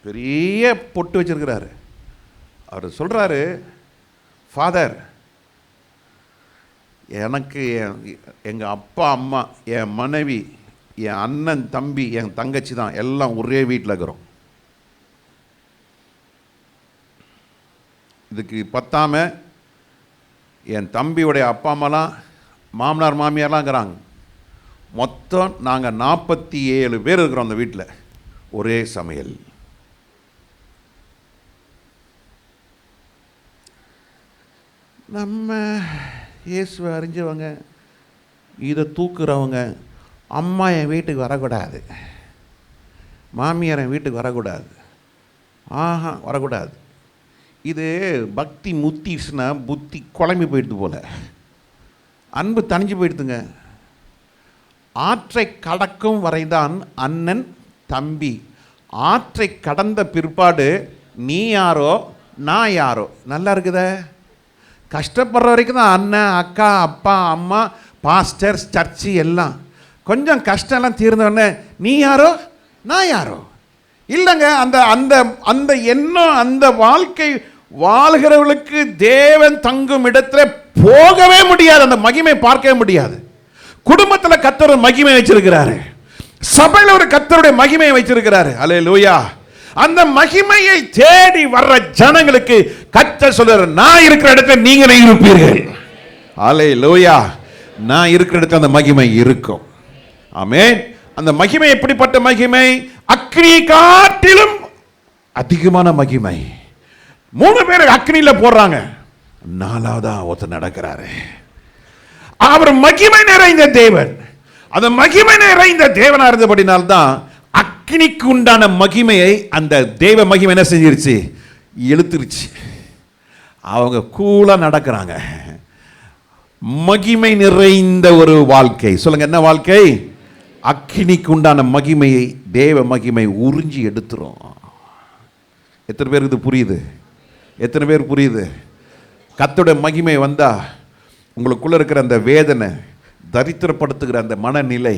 பெரிய பொட்டு வச்சிருக்கிறாரு. அவர் சொல்றாரு, ஃபாதர், எனக்கு எங்கள் அப்பா அம்மா, என் மனைவி, என் அண்ணன் தம்பி, என் தங்கச்சி தான் எல்லாம் ஒரே வீட்டில் இருக்கிறோம். இதுக்கு பத்தாம என் தம்பியுடைய அப்பா அம்மாலாம் மாமனார் மாமியார்லாம் இருக்கிறாங்க. மொத்தம் நாங்கள் 47 பேர் இருக்கிறோம் அந்த வீட்டில், ஒரே சமையல். நம்ம இயேசுவை அறிஞ்சவங்க, இதை தூக்குறவங்க, அம்மா என் வீட்டுக்கு வரக்கூடாது, மாமியார் என் வீட்டுக்கு வரக்கூடாது, ஆஹா வரக்கூடாது. இது பக்தி முத்திச்சுன்னா புத்தி குழம்பி போயிடுது போல, அன்பு தணிஞ்சு போயிடுதுங்க. ஆற்றை கடக்கும் வரைதான் அண்ணன் தம்பி, ஆற்றை கடந்த பிற்பாடு நீ யாரோ நான் யாரோ. நல்லா இருக்குதே. கஷ்டப்படுற வரைக்கும் தான் அண்ணன் அக்கா அப்பா அம்மா பாஸ்டர்ஸ் சர்ச்சு எல்லாம். கொஞ்சம் கஷ்டம்லாம் தீர்ந்தோடனே நீ யாரோ நான் யாரோ இல்லைங்க. அந்த அந்த அந்த எண்ணம், அந்த வாழ்க்கை வாழ்கிறவர்களுக்கு தேவன் தங்கும் இடத்துல போகவே முடியாது, அந்த மகிமை பார்க்கவே முடியாது. குடும்பத்தில் கர்த்தர் ஒரு மகிமை வச்சிருக்கிறாரு, சபையில் ஒரு கர்த்தருடைய மகிமையை வச்சிருக்கிறாரு. அல்லேலூயா. அந்த மகிமையை தேடி வர்ற ஜனங்களுக்கு கர்த்தர் சொல்றாரு, நான் இருக்கிற இடத்துல நீங்களும் இருப்பீர்கள். அல்லேலூயா. நான் இருக்கிற இடத்துல அந்த மகிமை இருக்கும். ஆமென். அந்த மகிமை எப்படிப்பட்ட மகிமை? அக்னி காட்டிலும் அதிகமான மகிமை. 3 பேர் அக்னியில போடுறாங்க, 4வதா ஒருத்தர் நடக்கிறாரு. அவர் மகிமை நிறைந்த தேவன். அந்த மகிமை நிறைந்த தேவனா இருந்தபடினால்தான் அக்னிக்கு உண்டான மகிமையை அந்த தேவ மகிமை என்ன செஞ்சிருச்சு, இழுத்துருச்சு. அவங்க கூலா நடக்கிறாங்க. மகிமை நிறைந்த ஒரு வாழ்க்கை. சொல்லுங்க, என்ன வாழ்க்கை? அக்னிக்கு உண்டான மகிமையை தேவ மகிமை உறிஞ்சி எடுத்துரும். எத்தனை பேருக்கு இது புரியுது? எத்தனை பேர் புரியுது? கர்த்தருடைய மகிமை வந்தா உங்களுக்குள்ள இருக்கிற அந்த வேதனை, தரித்திரப்படுத்துகிற அந்த மனநிலை,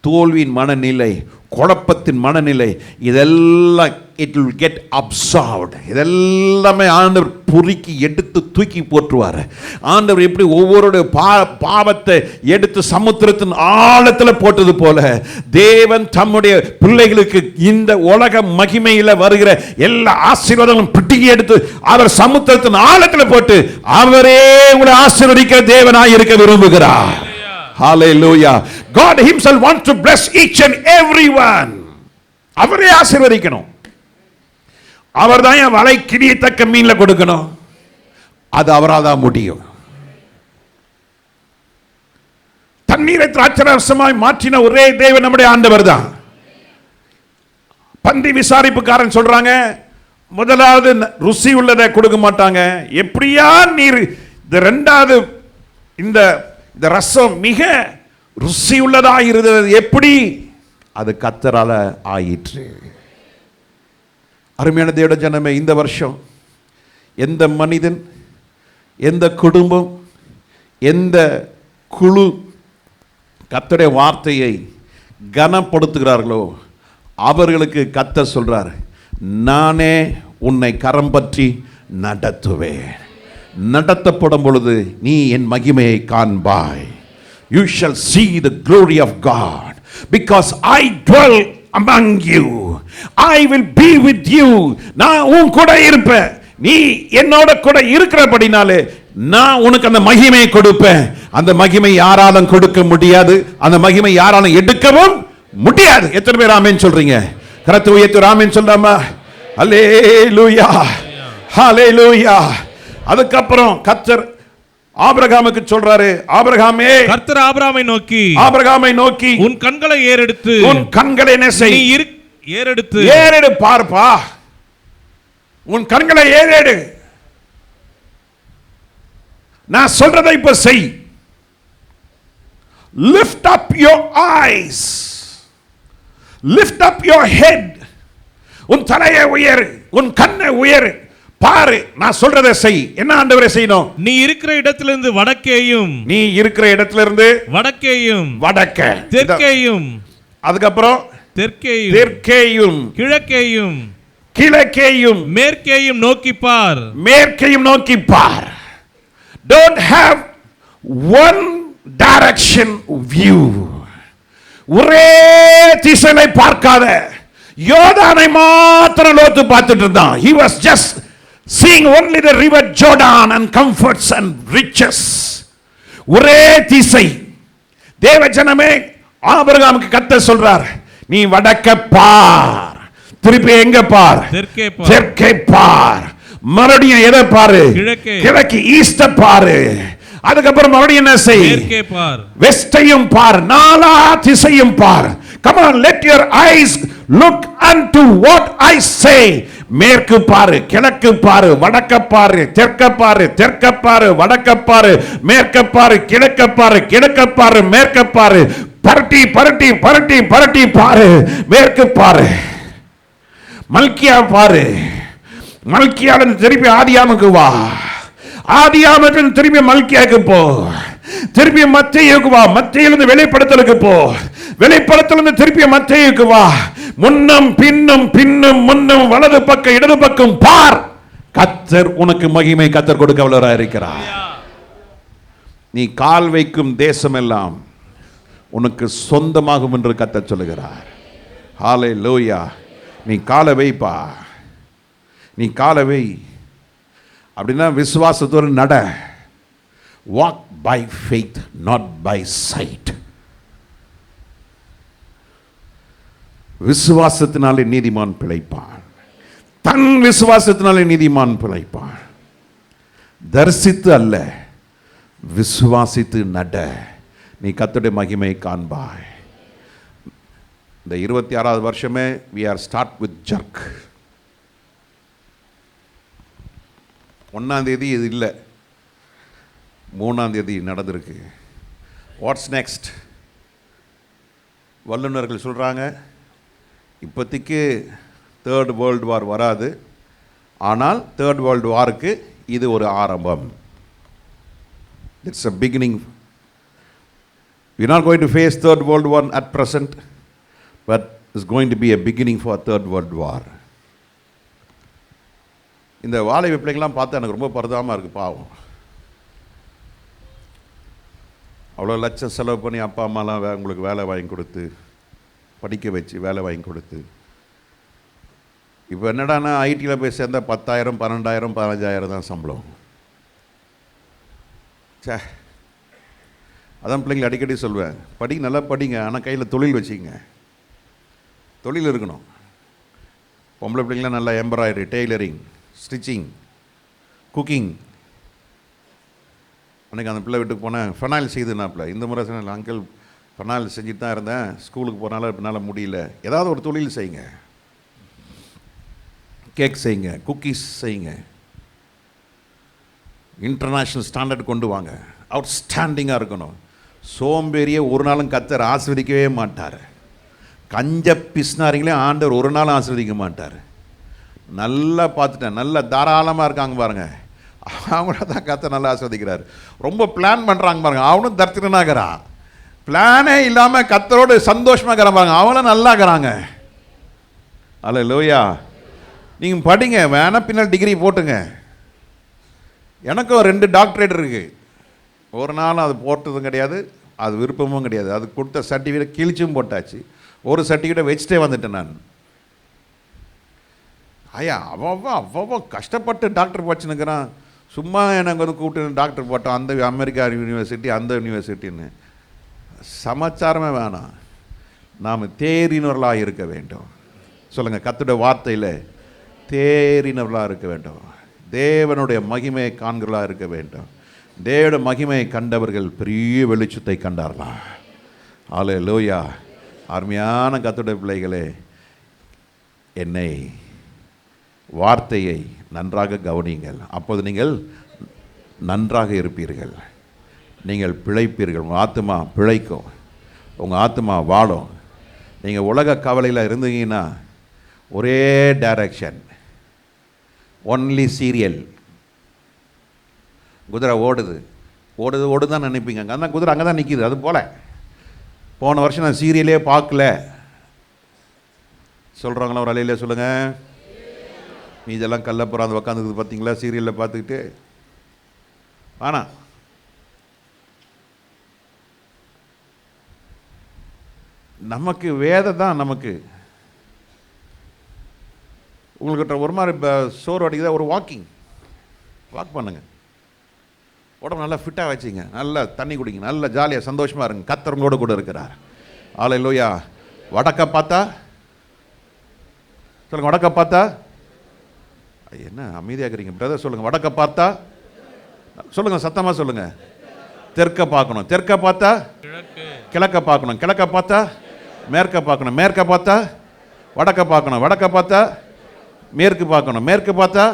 தோல்வியின் மனநிலை, குழப்பத்தின் மனநிலை, இதெல்லாம் it will get absorbed. இதெல்லாமே ஆண்டவர் பொறுக்கி எடுத்து தூக்கி போட்டுருவார். ஆண்டவர் எப்படி ஒவ்வொருடைய பாவத்தை எடுத்து சமுத்திரத்தின் ஆழத்தில் போட்டது போல தேவன் தம்முடைய பிள்ளைகளுக்கு இந்த உலக மகிமையில் வருகிற எல்லா ஆசீர்வாதங்களும் பிடிக்கி எடுத்து அவர் சமுத்திரத்தின் ஆழத்தில் போட்டு அவரே உங்களை ஆசீர்வதிக்கிற தேவனாய் இருக்க விரும்புகிறார். Hallelujah. God himself wants to bless each and everyone. அவரே ஆசீர்வதிக்கணும். அவர்தான் என் வலை கிரியத்தக்க மீன்ல கொடுக்கணும். அது அவரால் தான் முடியும். தண்ணீரை திராட்சரசமாய் மாற்றின ஒரே தேவன் நம்முடைய ஆண்டவர் தான். பந்தி விசாரிப்புக்காரன் சொல்றாங்க, முதலாவது ருசி உள்ளதை கொடுக்க மாட்டாங்க. எப்படியா நீர் இந்த 2வது இந்த ரசம் மிக ருசி உள்ளதா இருந்தது, எப்படி? அது கர்த்தரால ஆயிற்று. அருமையான தேவ ஜனமே, இந்த வருஷம் எந்த மனிதன், எந்த குடும்பம், எந்த குழு கர்த்தருடைய வார்த்தையை கனப்படுத்துகிறார்களோ அவர்களுக்கு கர்த்தர் சொல்றார், நானே உன்னை கரம் பற்றி நடத்துவேன். நடத்தப்படும் பொழுது நீ என் மகிமையை காண்பாய். You shall see the glory of God because I dwell among you. I will be with you. நான் உன் கூட இருப்பேன். நீ என்னோட கூட இருக்கிறபடினாலே நான் உனக்கு அந்த மகிமையை கொடுப்பேன். அந்த மகிமை யாராலும் கொடுக்க முடியாது, அந்த மகிமை யாராலும் எடுக்கவும் முடியாது. எத்தனை பேர் ஆமென் சொல்றீங்க? கரத்தை உயர்த்தி ஆமென் சொல்லாமா? அல்லேலூயா, ஹல்லேலூயா. அதுக்கப்புறம் கர்த்தர் ஆபிரகாமுக்கு சொல்றாரு, ஆபிரகாமே, கர்த்தர் ஆபிரகாமை நோக்கி உன் கண்களை ஏறெடுத்து உன் கண்களை என்ன செய், ஏறெடு பார்ப்பா, உன் கண்களை ஏறெடு, நான் சொல்றதை இப்ப செய். lift up your eyes, lift up your head, உன் தலையை உயரு, உன் கண்ணை உயரு, பாரு, நான் சொல்றதை செய். என்ன ஆண்டவரே செய்யணும்? நீ இருக்கிற இடத்திலிருந்து வடக்கேயும், நீ இருக்கிற இடத்திலிருந்து வடக்கேயும், வடக்க தெற்கேயும், அதுக்கப்புறம் தெற்கேயும், தெற்கேயும், கிழக்கேயும், கிழக்கேயும், மேற்கேயும் நோக்கி பார், மேற்கேயும் நோக்கி பார். Don't have one direction view. ஒரே திசையை பார்க்காத. யோர்தானை மாத்திரம் லோத்து பார்த்துட்டு இருந்தான். He was just seeing only the river Jordan and comforts and riches. ஒரே திசை. தேவ ஜனமே, ஆபிரகாமுக்கு கர்த்தர் சொல்றார், நீ வடக்க பார், திருப்பி எங்க பார்? தெற்கே பார். மறுபடியும் எதை பாரு? கிழக்கு, ஈஸ்ட பாரு. அதுக்கப்புறம் மறுபடியும் என்ன செய்? வெஸ்டையும் பார், நாலா திசையும் பார். Come on, let your eyes look unto what I say. மேற்கு பாரு, கிழக்கு பாரு, வடக்க பாரு, தெற்க பாரு, தெற்க பாரு, வடக்க பாரு, மேற்க பாரு, கிழக்க பாரு, கிழக்க பாரு, மேற்க பாரு, பரட்டி பரட்டி பரட்டி பரட்டி பாரு, மேற்கு பாரு. மல்கியா பாரு, மல்கியாவின் திருப்பி ஆதியாமுக்கு வா, ஆதியாமத்தின் திருப்பி மல்கியாவுக்கு போ, திருப்பி மத்தேயுக்கு வா, மத்தேயிலிருந்து வெளிப்படுத்தலுக்கு போ, வெளிப்படுத்தலிருந்து திருப்பி மத்தேயுக்கு வா. முன்னும் பின்னும் பின்னும் முன்னும் வலது பக்கம் இடது பக்கம் பார். கர்த்தர் உனக்கு மகிமை கர்த்தர் கொடுக்க வல்லவராய் இருக்கிறார். நீ கால் வைக்கும் தேசமெல்லாம் உனக்கு சொந்தமாகும் என்று கர்த்தர் சொல்லுகிறார். ஹல்லேலூயா. நீ காலை வைப்பா, நீ காலை வை. அப்படின்னா விசுவாசத்தோடு நட. Walk by faith, not by sight. விசுவாசத்தினாலே நீதிமான் பிழைப்பான். தன் விசுவாசத்தினாலே நீதிமான் பிழைப்பான். தரிசித்து அல்ல, விசுவாசித்து நட, நீ கர்த்தருடைய மகிமை காண்பாய். இந்த 26வது வருஷமே we are start with jerk. 1ஆம் தேதி இது இல்லை, 3ஆம் தேதி நடந்திருக்கு. What's next? வல்லுநர்கள் சொல்கிறாங்க, இப்போதைக்கு தேர்ட் வேர்ல்டு வார் வராது, ஆனால் தேர்ட் வேர்ல்டு வாருக்கு இது ஒரு ஆரம்பம். It's a beginning. We are not going to face third world war at present, but it's going to be a beginning for a third world war. இந்த வாழை பிள்ளைங்களாம் பார்த்தா எனக்கு ரொம்ப பரிதாபமாக இருக்குது. பாவம், அவ்வளோ லட்சம் செலவு பண்ணி அப்பா அம்மாலாம் உங்களுக்கு வேலை வாங்கி கொடுத்து படிக்க வச்சு வேலை வாங்கி கொடுத்து, இப்போ என்னடானா ஐடியில் போய் சேர்ந்தா 10,000 12,000 15,000 தான் சம்பளம். சே, அதான் பிள்ளைங்களை அடிக்கடி சொல்வேன், படிங்க, நல்லா படிங்க, ஆனால் கையில் தொழில் வச்சுங்க. தொழில் இருக்கணும். பொம்பளை பிள்ளைங்களாம் நல்லா எம்ப்ராய்டரி, டெய்லரிங், ஸ்டிச்சிங், குக்கிங். அன்றைக்கி அந்த பிள்ளை வீட்டுக்கு போனேன், ஃபெனாயில் செய்துனாப்பில். இந்த முறை சொன்ன அங்கிள் ஃபெனாயில் செஞ்சுட்டு தான் இருந்தேன், ஸ்கூலுக்கு போனாலும் என்னால் முடியல. ஏதாவது ஒரு தொழில் செய்யுங்க. கேக் செய்யுங்க, குக்கீஸ் செய்யுங்க, இன்டர்நேஷ்னல் ஸ்டாண்டர்ட் கொண்டு வாங்க, அவுட்ஸ்டாண்டிங்காக இருக்கணும். சோம்பேறியை ஒரு நாளும் கர்த்தர் ஆஸ்வதிக்கவே மாட்டார். கஞ்ச பிஸ்னாரிங்களே ஆண்டவர் ஒரு நாளும் ஆஸ்வதிக்க மாட்டார். நல்லா பார்த்துட்டேன், நல்லா தாராளமாக இருக்காங்க பாருங்கள், அவங்கள தான் கர்த்தர் நல்லா ஆஸ்வதிக்கிறார். ரொம்ப பிளான் பண்ணுறாங்க பாருங்கள், அவனும் தர்த்தினாகிறான். பிளானே இல்லாமல் கர்த்தரோடு சந்தோஷமாக இருக்கிறான் பாருங்க, அவங்களும் நல்லா இருக்கிறாங்க. அல்லேலூயா. நீங்கள் படிங்க, வேணா பின்னால் டிகிரி போட்டுங்க. எனக்கும் 2 டாக்டரேட் இருக்குது. ஒரு நாள் அது போட்டதும் கிடையாது, அது விருப்பமும் கிடையாது. அது கொடுத்த சர்டிஃபிகேட் கிழிச்சும் போட்டாச்சு. ஒரு சர்டிஃபிகேட்டை வச்சுட்டே வந்துட்டேன் நான். ஐயா, அவ்வளோ கஷ்டப்பட்டு டாக்டர் படிச்சுன்னுக்கிறான். சும்மா எனக்கு வந்து கூப்பிட்டு டாக்டர் போட்டோம், அந்த அமெரிக்கா யூனிவர்சிட்டி, அந்த யூனிவர்சிட்டின்னு. சமாச்சாரமே வேணாம், நாம் தேறினவர்களாக இருக்க வேண்டும். சொல்லுங்கள், கர்த்தருடைய வார்த்தையில் தேறினவர்களாக இருக்க வேண்டும். தேவனுடைய மகிமையை காண்கிறவர்களாக இருக்க வேண்டும். தேவனுடைய மகிமையை கண்டவர்கள் பெரிய வெளிச்சத்தை கண்டார்களாம். அல்லேலூயா. அருமையான கர்த்தருடைய பிள்ளைகளே, என்னை வார்த்தையை நன்றாக கவனியுங்கள். அப்போது நீங்கள் நன்றாக இருப்பீர்கள், நீங்கள் பிழைப்பீர்கள். உங்கள் ஆத்துமா பிழைக்கும், உங்கள் ஆத்துமா வாழும். நீங்கள் உலக கவலையில் இருந்தீங்கன்னா ஒரே டைரக்ஷன், ஒன்லி சீரியல். குதிரை ஓடுது ஓடுது ஓடுது தான் நினைப்பீங்க. அந்த குதிரை அங்கே தான் நிற்கிது. அது போல் போன வருஷம் நான் சீரியலே பார்க்கல சொல்கிறாங்களா? ஒரு அலையிலே சொல்லுங்கள். இதெல்லாம் கல்லப்புறம் அந்த உட்காந்துக்குது பார்த்தீங்களா சீரியலில் பார்த்துக்கிட்டு? வேணாம். நமக்கு வேதம் தான். நமக்கு உங்கள்கிட்ட ஒரு மாதிரி சோறு அடிக்குதா, ஒரு வாக் பண்ணுங்க, உடம்பு நல்லா ஃபிட்டாக வச்சுங்க, நல்லா தண்ணி குடிங்க, நல்லா ஜாலியாக சந்தோஷமாக இருங்க. கர்த்தர் கூட இருக்கிறார். அல்லேலூயா. வடக்க பார்த்தா சொல்லுங்க, வடக்க பார்த்தா. என்ன அமைதியாக இருக்கிறீங்க பிரதர்? சொல்லுங்க, வடக்க பார்த்தா சொல்லுங்க, சத்தமாக சொல்லுங்க. தெற்க பார்க்கணும், தெற்க பார்த்தா கிழக்க பார்க்கணும், கிழக்க பார்த்தா மேற்க பார்க்கணும், மேற்க பார்த்தா வடக்க பார்க்கணும், வடக்க பார்த்தா மேற்கு பார்க்கணும், மேற்கு பார்த்தா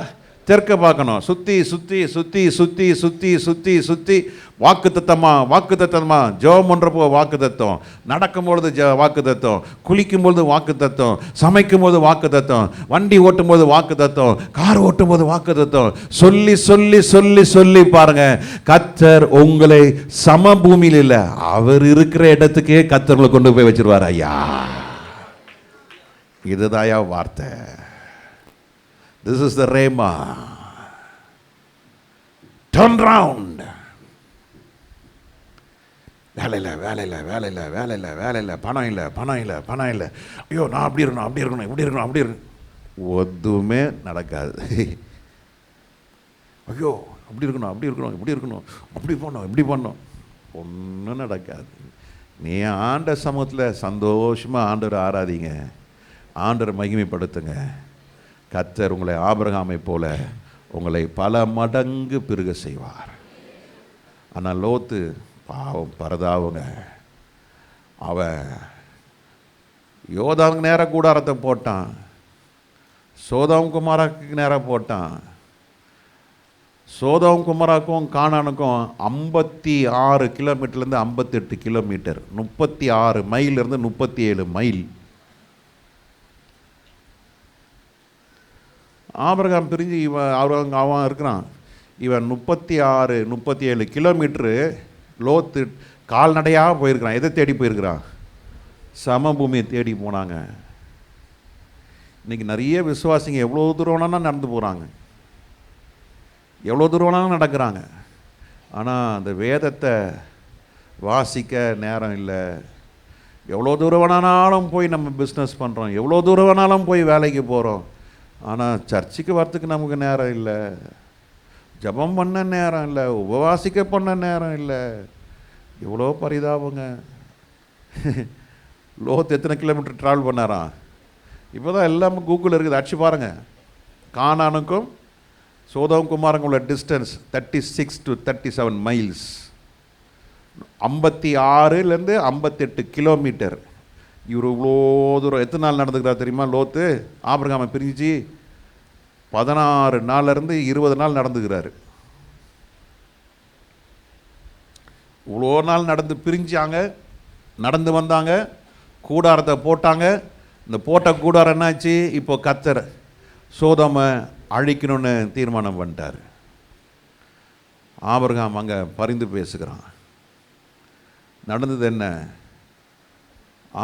தெற்க பார்க்கணும். சுற்றி சுற்றி சுற்றி சுற்றி சுற்றி சுற்றி சுற்றி வாக்குத்தத்தமா ஜெபம் பண்ணுறப்போ வாக்குத்தத்தம், நடக்கும்பொழுது வாக்குத்தத்தம், குளிக்கும்பொழுது வாக்குத்தத்தம், சமைக்கும்போது வாக்குத்தத்தம், வண்டி ஓட்டும்போது வாக்குத்தத்தம், கார் ஓட்டும்போது வாக்குத்தத்தம். சொல்லி சொல்லி சொல்லி சொல்லி பாருங்க, கர்த்தர் உங்களை சமபூமியில் இல்லை, அவர் இருக்கிற இடத்துக்கே கர்த்தர்களை கொண்டு போய் வச்சிருவார். ஐயா, இதுதாயா வார்த்தை. This is the Rhema. Turn round. வேலை இல்லை, பணம் இல்லை. ஐயோ, நான் அப்படி இருக்கணும், இப்படி இருக்கணும். ஒதுவுமே நடக்காது. ஐயோ, அப்படி இருக்கணும், இப்படி பண்ணணும், ஒன்றும் நடக்காது. நீ ஆண்ட சமூகத்தில் சந்தோஷமாக ஆண்டவரை ஆராதிங்க, ஆண்டவரை மகிமைப்படுத்துங்க. கர்த்தர் உங்களை ஆபிரகாமை போல உங்களை பல மடங்கு பெருக செய்வார். ஆனால் லோத்து பாவம் பரதாவுங்க. அவன் யோதாவுக்கு நேராக கூடாரத்தை போட்டான், சோதோம் குமாராக்கு நேராக போட்டான். சோதோம் குமாராக்கும் கானானுக்கும் 56 கிலோமீட்டர்லேருந்து 58 கிலோமீட்டர், 36 மைலிருந்து 37 மைல். ஆபிரகாம் பிரிஞ்சு அவன் இருக்கிறான். இவன் 36-37 கிலோமீட்டரு லோத்து கால்நடையாக போயிருக்கிறான். எதை தேடி போயிருக்கிறான்? சமபூமியை தேடி போனாங்க. இன்றைக்கி நிறைய விசுவாசிங்க எவ்வளோ தூரம் வேணாலும் நடந்து போகிறாங்க, எவ்வளோ தூரம் வேணாலும் நடக்கிறாங்க. ஆனால் அந்த வேதத்தை வாசிக்க நேரம் இல்லை. எவ்வளோ தூரம் வேணாலும் போய் நம்ம பிஸ்னஸ் பண்ணுறோம், எவ்வளோ தூரம் வேணாலும் போய் வேலைக்கு போகிறோம். ஆனால் சர்ச்சுக்கு வரத்துக்கு நமக்கு நேரம் இல்லை, ஜபம் பண்ண நேரம் இல்லை, உபவாசிக்க பண்ண நேரம் இல்லை. எவ்வளோ பரிதாபங்க. லோத் எத்தனை கிலோமீட்டர் ட்ராவல் பண்ணாராம்? இப்போ தான் எல்லாமே கூகுளில் இருக்குது, அடிச்சு பாருங்கள். கானானுக்கும் சோதோம் குமாரங்க உள்ள டிஸ்டன்ஸ் 36 to 37 மைல்ஸ், 56லேருந்து 58 கிலோமீட்டர். இவர் இவ்வளோ தூரம் எத்தனை நாள் நடந்துக்கிறார் தெரியுமா? லோத்து ஆபிரகாமை பிரிஞ்சு 16 நாள்லேருந்து 20 நாள் நடந்துக்கிறாரு. இவ்வளோ நாள் நடந்து பிரிஞ்சாங்க, நடந்து வந்தாங்க, கூடாரத்தை போட்டாங்க. இந்த போட்ட கூடாரம் என்னாச்சு? இப்போ கர்த்தர் சோதோமை அழிக்கணும்னு தீர்மானம் பண்ணிட்டார். ஆபிரகாம் அங்கே பரிந்து பேசுகிறான். நடந்தது என்ன?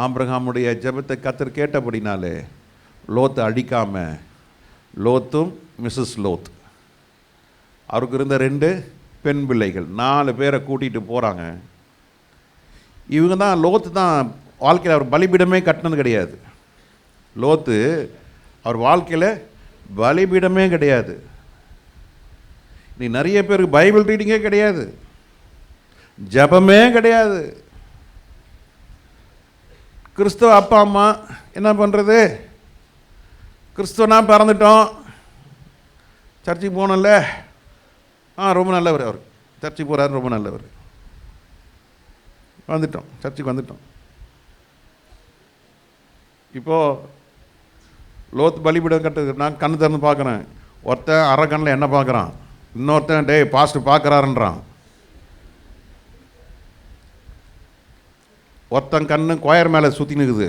ஆபிரகாமுடைய ஜெபத்தை கர்த்தர் கேட்டபடினாலே லோத்தை அடிக்காமல் லோத்தும் மிஸ்ஸஸ் லோத், அவருக்கு இருந்த 2 பெண் பிள்ளைகள், 4 பேரை கூட்டிகிட்டு போகிறாங்க. இவங்க தான் லோத்து தான் வாழ்க்கையில் அவர் பலிபீடமே கட்டினது கிடையாது. லோத்து அவர் வாழ்க்கையில் பலிபீடமே கிடையாது. நீ நிறைய பேருக்கு பைபிள் ரீடிங்கே கிடையாது, ஜபமே கிடையாது. கிறிஸ்துவ அப்பா அம்மா என்ன பண்ணுறது? கிறிஸ்துவனா பிறந்துட்டோம், சர்ச்சுக்கு போகணும்ல, ரொம்ப நல்லவர் அவர், சர்ச்சுக்கு போகிறாரு, ரொம்ப நல்லவர். வந்துட்டோம், சர்ச்சுக்கு வந்துட்டோம். இப்போது லோத் பலிபீடம் கட்டுறது நான் கண்ணு திறந்து பார்க்குறேன். ஒருத்தன் அரை கண்ணில் என்ன பார்க்குறான், இன்னொருத்தன் டே பாஸ்டர் பார்க்குறாருன்றான். ஒருத்தன் கண்ணு கோயர் மேலே சுற்றி நிற்குது,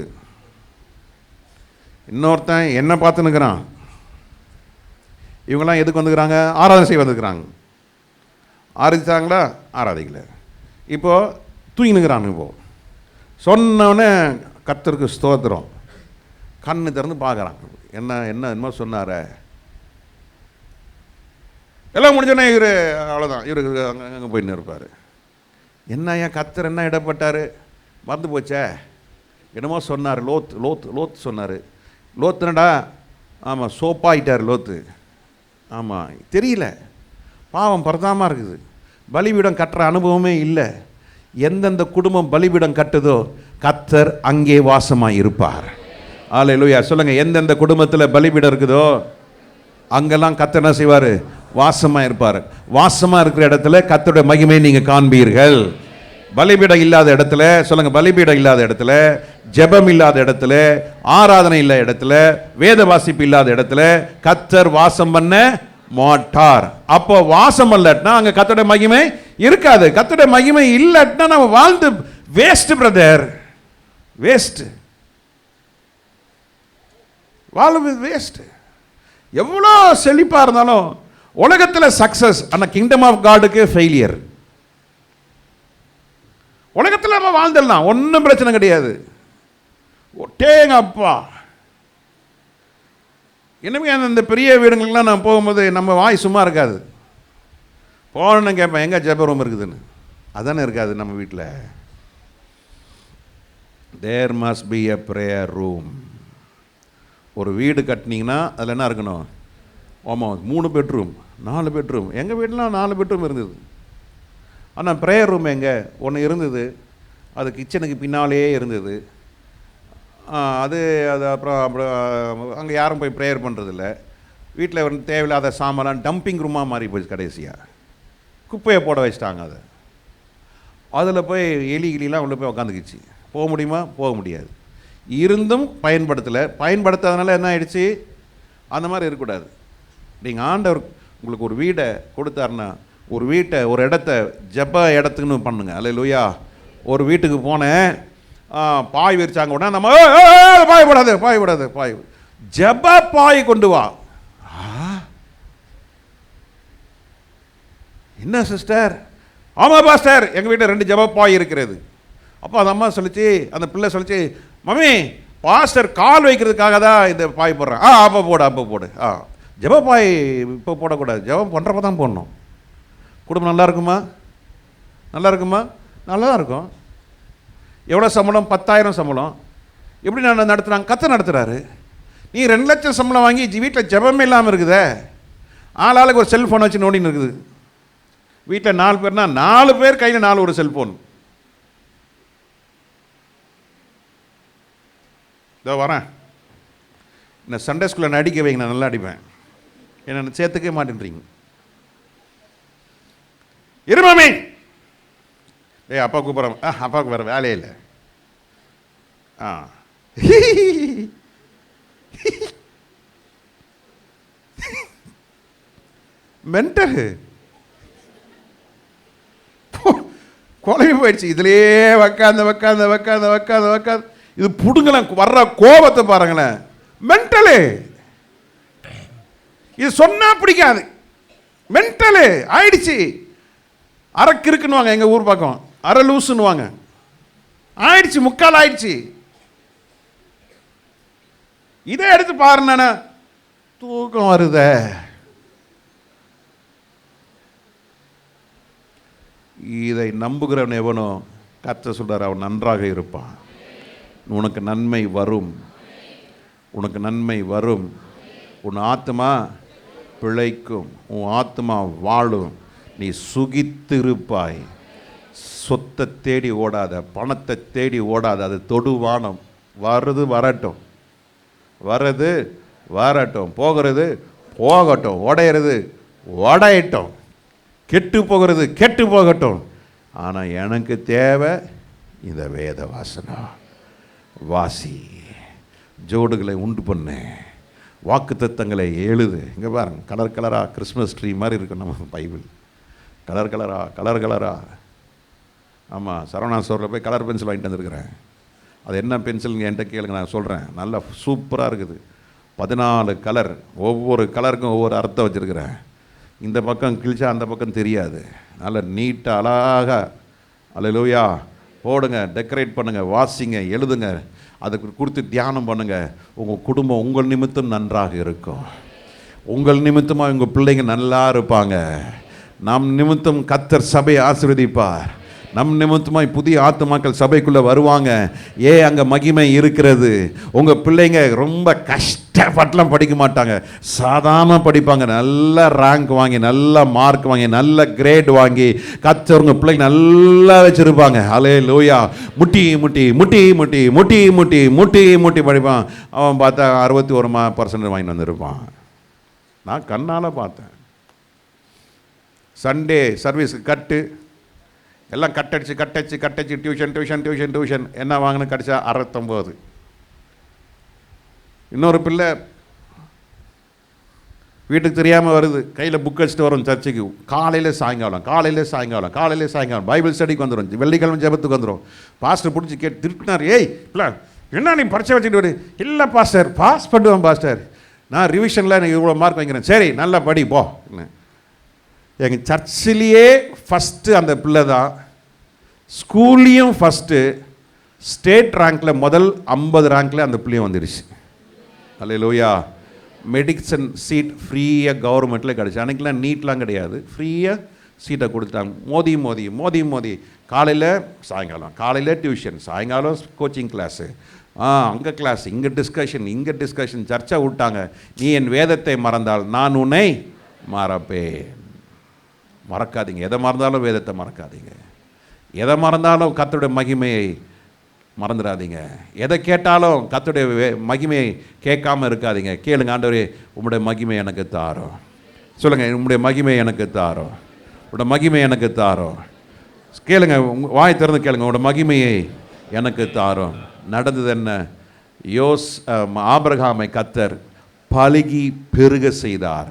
இன்னொருத்தன் என்ன பார்த்து நிற்கிறான். இவங்கெல்லாம் எதுக்கு வந்துக்கிறாங்க? ஆராதனை செய்ய வந்துக்கிறாங்க. ஆராதிச்சாங்களா? ஆராதிக்கல. இப்போது தூங்கி நிற்கிறாங்க. இப்போது சொன்னோடனே கர்த்தருக்கு ஸ்தோத்திரம், கண்ணு திறந்து பார்க்குறாங்க. என்ன சொன்னார எல்லாம் முடிஞ்சோடனே இவர் அவ்வளோதான், இவருக்கு அங்கே போயின்னு இருப்பார். என்ன ஏன் கர்த்தர் என்ன இடப்பட்டார், மறந்து போச்சே, என்னமோ சொன்னார். லோத் சொன்னார். லோத்துனடா, ஆமாம் சோப்பாயிட்டார் லோத்து. ஆமாம், தெரியல, பாவம் பரதாமல் இருக்குது. பலிபீடம் கட்டுற அனுபவமே இல்லை. எந்தெந்த குடும்பம் பலிபீடம் கட்டுதோ கர்த்தர் அங்கே வாசமாக இருப்பார். அல்லேலூயா சொல்லுங்கள். எந்தெந்த குடும்பத்தில் பலிபீடம் இருக்குதோ அங்கெல்லாம் கர்த்தர் என்ன செய்வார்? வாசமாக இருப்பார். வாசமாக இருக்கிற இடத்துல கர்த்தருடைய மகிமையை நீங்கள் காண்பீர்கள். பலிபீடம் இல்லாத இடத்துல சொல்லுங்கள், பலிபீடம் இல்லாத இடத்துல, ஜெபம் இல்லாத இடத்துல, ஆராதனை இல்லாத இடத்துல, வேத வாசிப்பு இல்லாத இடத்துல கர்த்தர் வாசம் பண்ண மாட்டார். அப்போ வாசம் இல்லைன்னா அங்கே கர்த்தருடைய மகிமை இருக்காது. கர்த்தருடைய மகிமை இல்லைன்னா நம்ம வாழ்ந்து வேஸ்ட் பிரதர், வேஸ்ட், வாழ்வு வேஸ்ட். எவ்வளோ செழிப்பாக இருந்தாலும் உலகத்தில் சக்சஸ், ஆனால் கிங்டம் ஆஃப் காடுக்கு ஃபெயிலியர். உலகத்தில் நம்ம வாழ்ந்துடலாம், ஒன்றும் பிரச்சனை கிடையாது. ஒட்டேங்க அப்பா, என்னமே அந்த பெரிய வீடுங்களுக்கெல்லாம் நான் போகும்போது நம்ம வாய் சும்மா இருக்காது. போகணுன்னு கேட்பேன், எங்கே ஜெப ரூம் இருக்குதுன்னு. அதானே இருக்காது நம்ம வீட்டில். There must be a prayer room. ஒரு வீடு கட்டினீங்கன்னா அதில் என்ன இருக்கணும்? ஆமாம், 3 பெட்ரூம் 4 பெட்ரூம். எங்கள் வீட்டிலாம் 4 பெட்ரூம் இருந்தது. ஆனால் ப்ரேயர் ரூம் எங்கே ஒன்று இருந்தது, அது கிச்சனுக்கு பின்னாலேயே இருந்தது. அது அப்புறம் அங்கே யாரும் போய் ப்ரேயர் பண்ணுறதில்ல. வீட்டில் வந்து தேவையில்லாத சாமான் டம்பிங் ரூமாக மாறி போச்சு. கடைசியாக குப்பையை போட வச்சிட்டாங்க. அதில் போய் எலி கிளிலாம் உள்ள போய் உக்காந்துக்கிச்சு. போக முடியுமா? போக முடியாது. இருந்தும் பயன்படுத்தாதனால என்ன ஆயிடுச்சு? அந்த மாதிரி இருக்கக்கூடாது. நீங்கள் ஆண்டவர் உங்களுக்கு ஒரு வீடை கொடுத்தாருன்னா, ஒரு வீட்டை, ஒரு இடத்த ஜெப இடத்துக்குன்னு பண்ணுங்க. அல்லேலூயா. ஒரு வீட்டுக்கு போனேன், பாய் விரிச்சாங்க உடனே நம்ம பாய் விடாது ஜெப பாய் கொண்டு வா. என்ன சிஸ்டர்? ஆமாம் பாஸ்டர், எங்கள் வீட்டில் 2 ஜெப பாய் இருக்கிறது. அப்போ அந்த அம்மா சொல்லிச்சு, அந்த பிள்ளை சொல்லிச்சு, மம்மி பாஸ்டர் கால் வைக்கிறதுக்காக தான் இந்த பாய் போடுறேன். அப்போ போடு. ஜெப பாய் இப்போ போடக்கூடாது, ஜெபம் பண்ணுறப்ப தான் போடணும். குடும்பம் நல்லா இருக்குமா? நல்லா தான் இருக்கும். எவ்வளோ சம்பளம்? 10,000 சம்பளம். எப்படி நான் நடத்துகிறாங்க? கர்த்தர் நடத்துகிறாரு. நீ 2 லட்சம் சம்பளம் வாங்கி வீட்டில் ஜெபமே இல்லாமல் இருக்குதே. ஆளாளுக்கு ஒரு செல்ஃபோன் வச்சு நோண்டின்னு இருக்குது. வீட்டில் 4 பேர்னா 4 பேர் கையில் 4 ஒரு செல்ஃபோன். இதோ வரேன், இந்த சண்டே ஸ்கூலில் நான் அடிக்க வைங்க, நான் நல்லா அடிப்பேன். என்ன சேர்த்துக்கவே மாட்டேன்றீங்க. இருமாமே, அப்பா கூப்பிட்றேன். அப்பாவுக்கு வேறு வேலையே இல்லை. மென்டல் குழம்பு போயிடுச்சு. இதுலேயே வைக்காத இது புடுங்கலாம். வர்ற கோபத்தை பாருங்களேன். மென்டலு. இது சொன்னா பிடிக்காது. மென்டலு ஆயிடுச்சு. அரக்கு இருக்குன்னு எங்க ஊர் பக்கம் அரை லூசுன்னு ஆயிடுச்சு, முக்கால் ஆயிடுச்சு. இதை எடுத்து பாருன்னா தூக்கம் வருத. இதை நம்புகிறவன் எவனோ கர்த்தர் சொல்றார், அவன் நன்றாக இருப்பான். உனக்கு நன்மை வரும். உன் ஆத்மா பிழைக்கும், உன் ஆத்மா வாழும், நீ சுகித்திருப்பாய். சொத்தை தேடி ஓடாத, பணத்தை தேடி ஓடாத. அது தொடுவானம். வர்றது வரட்டும், போகிறது போகட்டும், உடையிறது உடையட்டும். கெட்டு போகிறது கெட்டு போகட்டும், ஆனால் எனக்கு தேவை இந்த வேத வாசனம். வாசி, ஜோடுகளை உண்டு பண்ணு, வாக்கு தத்தங்களை எழுது. இங்கே பாருங்க, கலர் கலராக கிறிஸ்மஸ் ட்ரீ மாதிரி இருக்கும் நம்ம பைபிள். கலர் கலராக. ஆமாம், சரவணா ஸ்டோரில் போய் கலர் பென்சில் வாங்கிட்டு வந்துருக்கிறேன். அது என்ன பென்சில்னு என்கிட்ட கேளுங்க, நான் சொல்கிறேன். நல்லா சூப்பராக இருக்குது. 14 கலர், ஒவ்வொரு கலருக்கும் ஒவ்வொரு அர்த்தம் வச்சுருக்கிறேன். இந்த பக்கம் கிழிச்சா அந்த பக்கம் தெரியாது. நல்ல நீட்டாக அழகாக அல்லேலூயா போடுங்க, டெக்கரேட் பண்ணுங்கள், வாசிங்க, எழுதுங்க, அதுக்கு கொடுத்து தியானம் பண்ணுங்கள். உங்கள் குடும்பம் உங்கள் நிமித்தம் நன்றாக இருக்கும். உங்கள் நிமித்தமாக உங்கள் பிள்ளைங்க நல்லா இருப்பாங்க. நம் நிமித்தம் கர்த்தர் சபையை ஆசீர்வதிப்பார். நம் நிமித்தமாய் புதிய ஆத்துமாக்கள் சபைக்குள்ளே வருவாங்க. அங்கே மகிமை இருக்கிறது. உங்கள் பிள்ளைங்க ரொம்ப கஷ்டப்பட்டுலாம் படிக்க மாட்டாங்க, சாதாரண படிப்பாங்க. நல்ல ரேங்க் வாங்கி, நல்ல மார்க் வாங்கி, நல்ல கிரேட் வாங்கி கர்த்தர் உங்கள் பிள்ளைங்க நல்லா வச்சுருப்பாங்க. அல்லேலூயா. முட்டி முட்டி முட்டி முட்டி முட்டி முட்டி முட்டி முட்டி படிப்பான். அவன் பார்த்தா 61% வாங்கிட்டு வந்திருப்பான். நான் கண்ணால் பார்த்தேன். சண்டே சர்வீஸுக்கு எல்லாம் கட்டடிச்சு டியூஷன் என்ன வாங்கினு கடிச்சா 69. இன்னொரு பிள்ளை வீட்டுக்கு தெரியாமல் வருது, கையில் புக் வச்சுட்டு வரும் சர்ச்சுக்கு. காலையில் சாயங்காலம் பைபிள் ஸ்டடிக்கு வந்துடும், வெள்ளிக்கிழமை ஜெபத்துக்கு வந்துடும். பாஸ்டர் பிடிச்சி கேட்டு திருப்பினார், இல்லை என்ன நீ பரிச்சை வச்சுட்டு வரு? இல்லை பாஸ்டர், பாஸ் பண்ணுவேன் பாஸ்டர், நான் ரிவிஷனில் எனக்கு இவ்வளோ மார்க் வாங்கிறேன். சரி நல்லா படி போ. எங்கள் சர்ச்சிலேயே ஃபஸ்ட்டு அந்த பிள்ளை தான், ஸ்கூல்லையும் ஃபஸ்ட்டு, ஸ்டேட் ரேங்க்கில் முதல் 50 ரேங்க்கில் அந்த பிள்ளையும் வந்துடுச்சு. அல்லேலூயா. மெடிசன் சீட் ஃப்ரீயாக கவர்மெண்ட்டில் கிடச்சி. அன்றைக்கெலாம் நீட்லாம் கிடையாது, ஃப்ரீயாக சீட்டை கொடுத்தாங்க. மோதி காலையில் சாயங்காலம், காலையில் டியூஷன், சாயங்காலம் கோச்சிங் கிளாஸு, அங்கே கிளாஸ், இங்கே டிஸ்கஷன், சர்ச்சை விட்டாங்க. நீ என் வேதத்தை மறந்தால் நான் உன்னை மறப்பேன். மறக்காதீங்க, எதை மறந்தாலும் வேதத்தை மறக்காதீங்க. எதை மறந்தாலும் கர்த்தருடைய மகிமையை மறந்துடாதீங்க. எதை கேட்டாலும் கர்த்தருடைய மகிமையை கேட்காம இருக்காதீங்க. கேளுங்க, ஆண்டவரே உம்முடைய மகிமை எனக்கு தாரும். சொல்லுங்கள், உம்முடைய மகிமை எனக்கு தாரும், உம்முடைய மகிமை எனக்கு தாரும். கேளுங்க, வாய் திறந்து கேளுங்க, உம்முடைய மகிமையை எனக்கு தாரும். நடந்தது என்ன? ஆபிரகாமை கர்த்தர் பலுகி பெருக செய்தார்.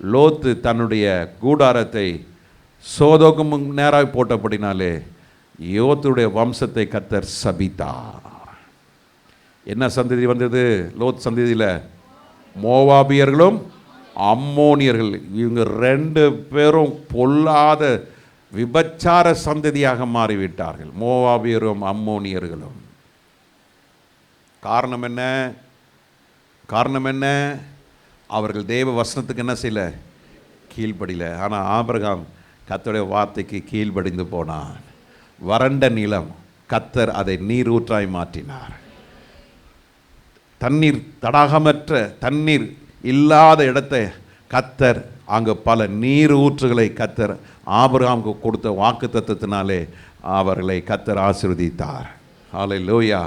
லோத்து தன்னுடைய கூடாரத்தை சோதோக்கும் நேராக போட்டபடினாலே யோத்துடைய வம்சத்தை கர்த்தர் சபித்தார். என்ன சந்ததி வந்தது? லோத் சந்ததியில் மோவாபியர்களும் அம்மோனியர்கள். இவங்க 2 பேரும் பொல்லாத விபச்சார சந்ததியாக மாறிவிட்டார்கள், மோவாபியரும் அம்மோனியர்களும். காரணம் என்ன? அவர்கள் தேவ வசனத்துக்கு என்ன செய்யல? கீழ்ப்படியல. ஆனால் ஆபிரகாம் கர்த்தருடைய வார்த்தைக்கு கீழ்ப்படிந்து போனான். வறண்ட நிலம் கர்த்தர் அதை நீரூற்றாய் மாற்றினார். தண்ணீர் தடாகமற்ற தண்ணீர் இல்லாத இடத்தை கர்த்தர் அங்கே பல நீர் ஊற்றுகளை கர்த்தர் ஆபிரகாமுக்கு கொடுத்த வாக்கு தத்தத்தினாலே அவர்களை கர்த்தர் ஆசீர்வதித்தார். ஹல்லேலூயா.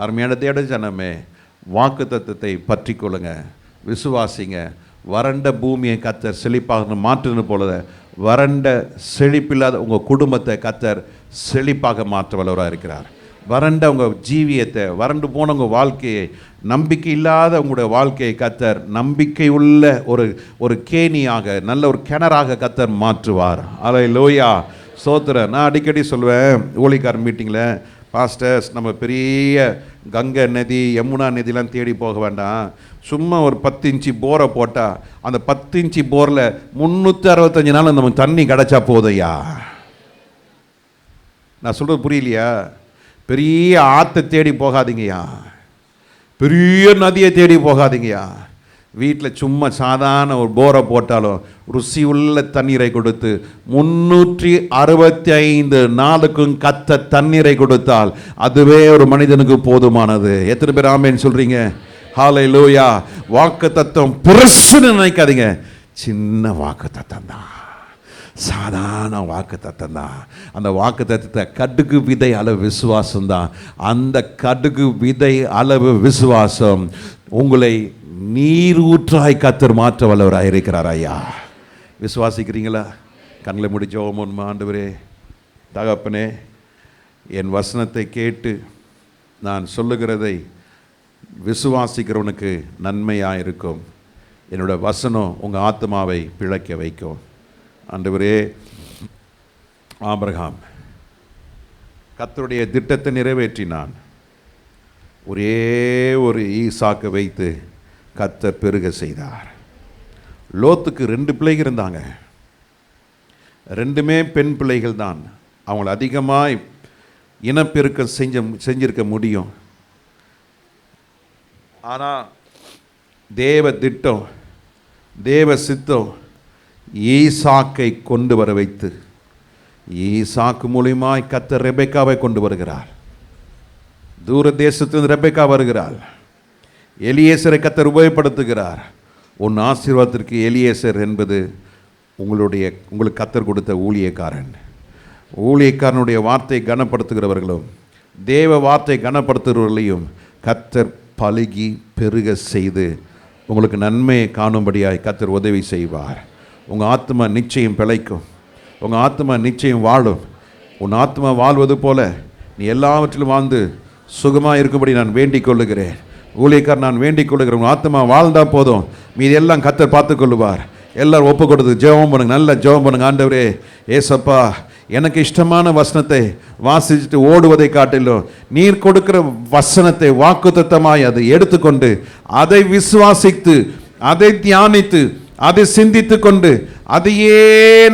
அருமையான தேவ ஜனமே, வாக்கு தத்தத்தை பற்றி கொள்ளுங்க, விசுவாசிங்க. வறண்ட பூமியை கர்த்தர் செழிப்பாக மாற்றுன்னு போல வறண்ட செழிப்பில்லாத உங்கள் குடும்பத்தை கர்த்தர் செழிப்பாக மாற்ற வல்லவராக இருக்கிறார். வறண்ட உங்கள் ஜீவியத்தை, வறண்டு போன உங்கள் வாழ்க்கையை, நம்பிக்கை இல்லாத உங்களுடைய வாழ்க்கையை கர்த்தர் நம்பிக்கை உள்ள ஒரு கேணியாக, நல்ல ஒரு கிணறாக கர்த்தர் மாற்றுவார். அல்லேலூயா. ஸ்தோத்திரம். நான் அடிக்கடி சொல்வேன் ஊழியக்காரர் மீட்டிங்கில், பாஸ்டர்ஸ் நம்ம பெரிய கங்கை நதி, யமுனா நதிலாம் தேடி போக வேண்டாம், சும்மா ஒரு 10 இன்ச்சு போரை போட்டால் அந்த 10 இன்ச்சு போரில் 365 நாள் நமக்கு தண்ணி கிடச்சா போதையா? நான் சொல்கிறது புரியலையா? பெரிய ஆற்றை தேடி போகாதீங்கய்யா, பெரிய நதியை தேடி போகாதீங்கய்யா. வீட்டில் சும்மா சாதாரண ஒரு போரை போட்டாலும் ருசி உள்ள தண்ணீரை கொடுத்து 365 நாளுக்கும் கத்த தண்ணீரை கொடுத்தால் அதுவே ஒரு மனிதனுக்கு போதுமானது. எத்தனை பேர் ஆமேன்னு சொல்றீங்க? ஹல்லேலூயா. வாக்கு தத்தம் பெருசுன்னு நினைக்காதீங்க, சின்ன வாக்கு தத்தம் தான், சாதாரண வாக்கு தத்தம் தான். அந்த வாக்கு தத்தத்தை கடுகு விதை அளவு விசுவாசம் தான். அந்த கடுகு விதை அளவு விசுவாசம் உங்களை நீர் ஊற்றாய் கர்த்தர் மாற்ற வல்லவராக இருக்கிறார். ஐயா, விசுவாசிக்கிறீங்களா? கண்களை மூடி ஜெபம் பண்ணுமா. ஆண்டவரே, தகப்பனே, என் வசனத்தை கேட்டு நான் சொல்லுகிறதை விசுவாசிக்கிறவனுக்கு நன்மையாக இருக்கும். என்னோட வசனம் உங்கள் ஆத்மாவை பிழைக்க வைக்கும். ஆண்டவரே, ஆபிரகாம் கர்த்தருடைய திட்டத்தை நிறைவேற்றினான். ஒரே ஒரு ஈசாக்கை வைத்து கர்த்தர் பெருக செய்தார். லோத்துக்கு 2 பிள்ளைகள் இருந்தாங்க. 2மே பெண் பிள்ளைகள் தான். அவங்கள அதிகமாக இனப்பெருக்கம் செஞ்சிருக்க முடியும். ஆனால் தேவ திட்டம், தேவ சித்தம் ஈசாக்கை கொண்டு வர வைத்து, ஈசாக்கு மூலியமாய் கர்த்தர் ரெபெக்காவை கொண்டு வருகிறார். தூர தேசத்திலிருந்து ரெபெக்கா வருகிறாள். எலியேசரை கர்த்தர் உபயோகப்படுத்துகிறார். உன் ஆசீர்வாதத்திற்கு எலியேசர் என்பது உங்களுக்கு கர்த்தர் கொடுத்த ஊழியக்காரன். ஊழியக்காரனுடைய வார்த்தை கனப்படுத்துகிறவர்களும் தேவ வார்த்தை கனப்படுத்துகிறவர்களையும் கர்த்தர் பலுகி பெருக செய்து உங்களுக்கு நன்மையை காணும்படியாய் கர்த்தர் உதவி செய்வார். உங்கள் ஆத்மா நிச்சயம் பிழைக்கும். உங்கள் ஆத்மா நிச்சயம் வாழும். உன் ஆத்மா வாழ்வது போல நீ எல்லாவற்றிலும் வாழ்ந்து சுகமாக இருக்கும்படி நான் வேண்டிக் கொள்ளுகிறேன். ஊழியக்கார், நான் வேண்டிக் கொள்ளுகிறேன். உன் ஆத்மா வாழ்ந்தால் போதும், மீது எல்லாம் கர்த்தர் பார்த்து கொள்ளுவார். எல்லோரும் ஒப்பு கொடுத்து ஜெபம் பண்ணுங்க. நல்ல ஜெபம் பண்ணுங்க. ஆண்டவரே, ஏசப்பா, எனக்கு இஷ்டமான வசனத்தை வாசிச்சுட்டு ஓடுவதை காட்டிலும் நீர் கொடுக்கிற வசனத்தை வாக்குத்தத்தமாய் அதை எடுத்துக்கொண்டு அதை விசுவாசித்து அதை தியானித்து அதை சிந்தித்து கொண்டு அதையே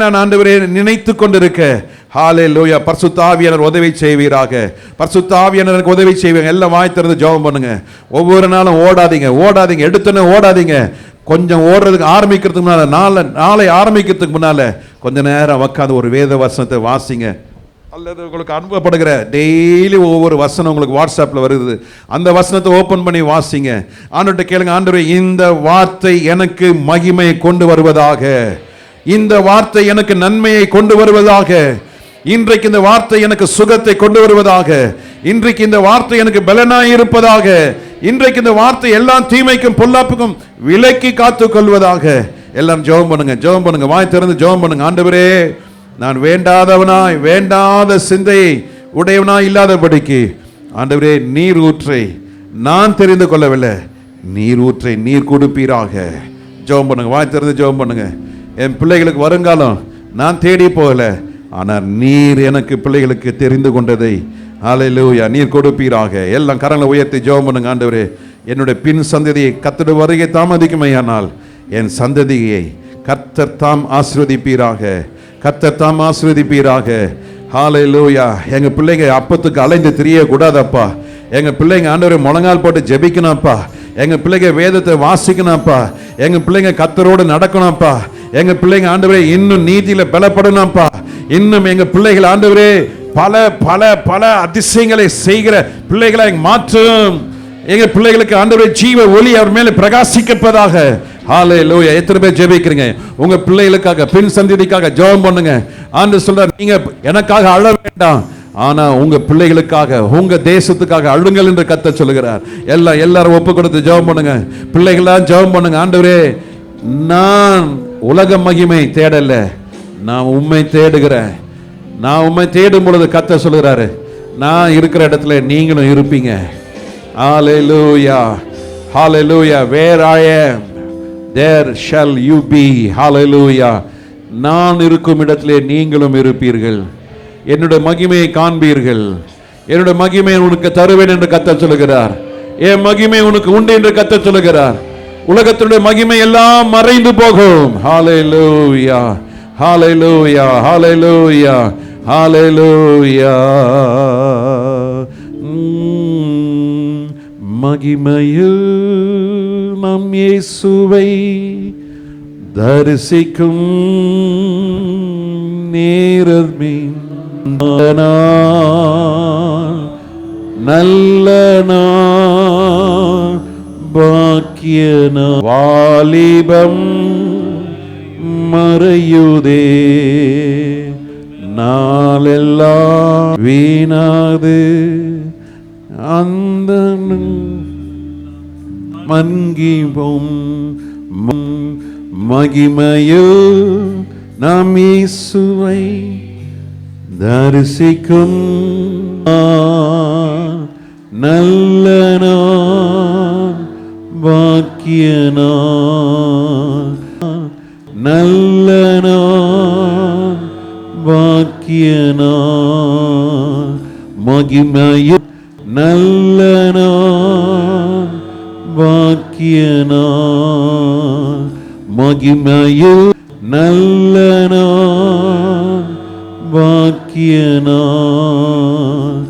நான் ஆண்டவரே நினைத்து கொண்டிருக்க, ஹல்லேலூயா, பரிசுத்த ஆவியானவர் உதவி செய்வீராக. பரிசுத்த ஆவியானவருக்கு உதவி செய்வீங்க. எல்லாம் வாய் திறந்து ஜெபம் பண்ணுங்க. ஒவ்வொரு நாளும் ஓடாதீங்க, எடுத்தோன்னே ஓடாதீங்க. கொஞ்சம் ஓடுறதுக்கு ஆரம்பிக்கிறதுக்கு முன்னால், நாளை ஆரம்பிக்கிறதுக்கு முன்னால் கொஞ்ச நேரம் உட்காந்து ஒரு வேத வசனத்தை வாசிங்க. அல்லது உங்களுக்கு அனுப்பப்படுகிற டெய்லி ஒவ்வொரு வசனம் உங்களுக்கு வாட்ஸ்அப்பில் வருது, அந்த வசனத்தை ஓப்பன் பண்ணி வாசிங்க. ஆண்டவர்கிட்ட கேளுங்க, ஆண்டவரே, இந்த வார்த்தை எனக்கு மகிமையை கொண்டு வருவதாக, இந்த வார்த்தை எனக்கு நன்மையை கொண்டு வருவதாக, இன்றைக்கு இந்த வார்த்தை எனக்கு சுகத்தை கொண்டு வருவதாக, இன்றைக்கு இந்த வார்த்தை எனக்கு பலனாய் இருப்பதாக, இன்றைக்கு இந்த வார்த்தை எல்லா தீமைக்கும் பொல்லாப்புக்கும் விலக்கி காத்துக் கொள்வதாக. எல்லாம் ஜெபம் பண்ணுங்க. வாய் திறந்து ஜெபம் பண்ணுங்க. ஆண்டவரே, நான் வேண்டாத சிந்தையை உடையவனாய் இல்லாதபடிக்கு ஆண்டவரே, நீர் ஊற்றை நான் தெரிந்து கொள்ளவில்லை, நீர் ஊற்றை நீர் கொடுப்பீராக. ஜெபம் பண்ணுங்க. வாய் திறந்து ஜெபம் பண்ணுங்க. என் பிள்ளைகளுக்கு வருங்காலம் நான் தேடி போகல, ஆனால் நீர் எனக்கு பிள்ளைகளுக்கு தெரிந்து கொண்டதை ஹல்லேலூயா நீர் கொடுப்பீராக. எல்லாம் கரங்களை உயர்த்தி ஜெபம் பண்ணுங்க. ஆண்டவரே, என்னுடைய பின் சந்ததியை கர்த்தருடைய வருகை தாமதிக்குமையானால் என் சந்ததியை கர்த்தர் தாம் ஆசீர்வதிப்பீராக, கர்த்தர் தாம் ஆசீர்வதிப்பீராக. ஹல்லேலூயா. எங்க பிள்ளைங்க அப்பத்துக்கு அலைந்து திரிய கூடாதப்பா. எங்க பிள்ளைங்க ஆண்டவரே முழங்கால் போட்டு ஜெபிக்கணும்ப்பா. எங்க பிள்ளைங்க வேதத்தை வாசிக்கணும்ப்பா. எங்க பிள்ளைங்க கர்த்தரோடு நடக்கணும்ப்பா. எங்க பிள்ளைங்க ஆண்டவரே இன்னும் நீதியில பலப்படணும்ப்பா. இன்னும் எங்க பிள்ளைகள் ஆண்டவரே பல பல பல அதிசயங்களை செய்கிற பிள்ளைகளை மாற்றும். எங்க பிள்ளைகளுக்கு ஆண்டவரே ஜீவ ஒளி அவர் மேலே பிரகாசிக்கப்பதாக. ஹல்லேலூயா. எத்தனை பேர் ஜெபிக்கிறீங்க? உங்க பிள்ளைகளுக்காக, பின் சந்ததிக்காக ஜெபம் பண்ணுங்க. ஆண்டவர் சொல்றார், நீங்க எனக்காக அழ வேண்டாம், ஆனா உங்க பிள்ளைகளுக்காக, உங்க தேசத்துக்காக அழுங்கள் என்று கர்த்தர் சொல்லுகிறார். எல்லாரும் ஒப்பு கொடுத்து ஜெபம் பண்ணுங்க. பிள்ளைகளாம் ஜெபம் பண்ணுங்க. ஆண்டவரே, நான் உலக மகிமை தேடல, நான் உம்மை தேடுகிறேன். நான் உம்மை தேடும் பொழுது கர்த்தர் சொல்லுகிறாரு, நான் இருக்கிற இடத்துல நீங்களும் இருப்பீங்க. ஹல்லேலூயா, ஹல்லேலூயா. Where I am, there shall you be. ஹல்லேலூயா. நான் இருக்கும் இடத்திலே நீங்களும் இருப்பீர்கள். என்னுடைய மகிமையை காண்பீர்கள். என்னுடைய மகிமையை உனக்கு தருவேன் என்று கர்த்தர் சொல்லுகிறார். என் மகிமை உனக்கு உண்டு என்று கர்த்தர் சொல்லுகிறார். உலகத்தினுடைய மகிமை எல்லாம் மறைந்து போகும். ஹல்லேலூயா, ஹல்லேலூயா, ஹல்லேலூயா, ஹல்லேலூயா. மகிமையில் நம் இயேசுவை தரிசிக்கும் நேரமே நல்ல பாக்கியன வாலிபம் மறையுதே, நாளெல்லாம் வீணாது அந்த மன்கிவும் மகிமையில் நாம் இயேசுவை தரிசிக்கும் நல்ல நாள், பாக்கிய நாள், நல்ல நாள், பாக்கிய நாள், மகிமையும் நல்ல நாள், பாக்கிய நாள், மகிமையும் நல்ல நாள், பாக்கிய நாள்,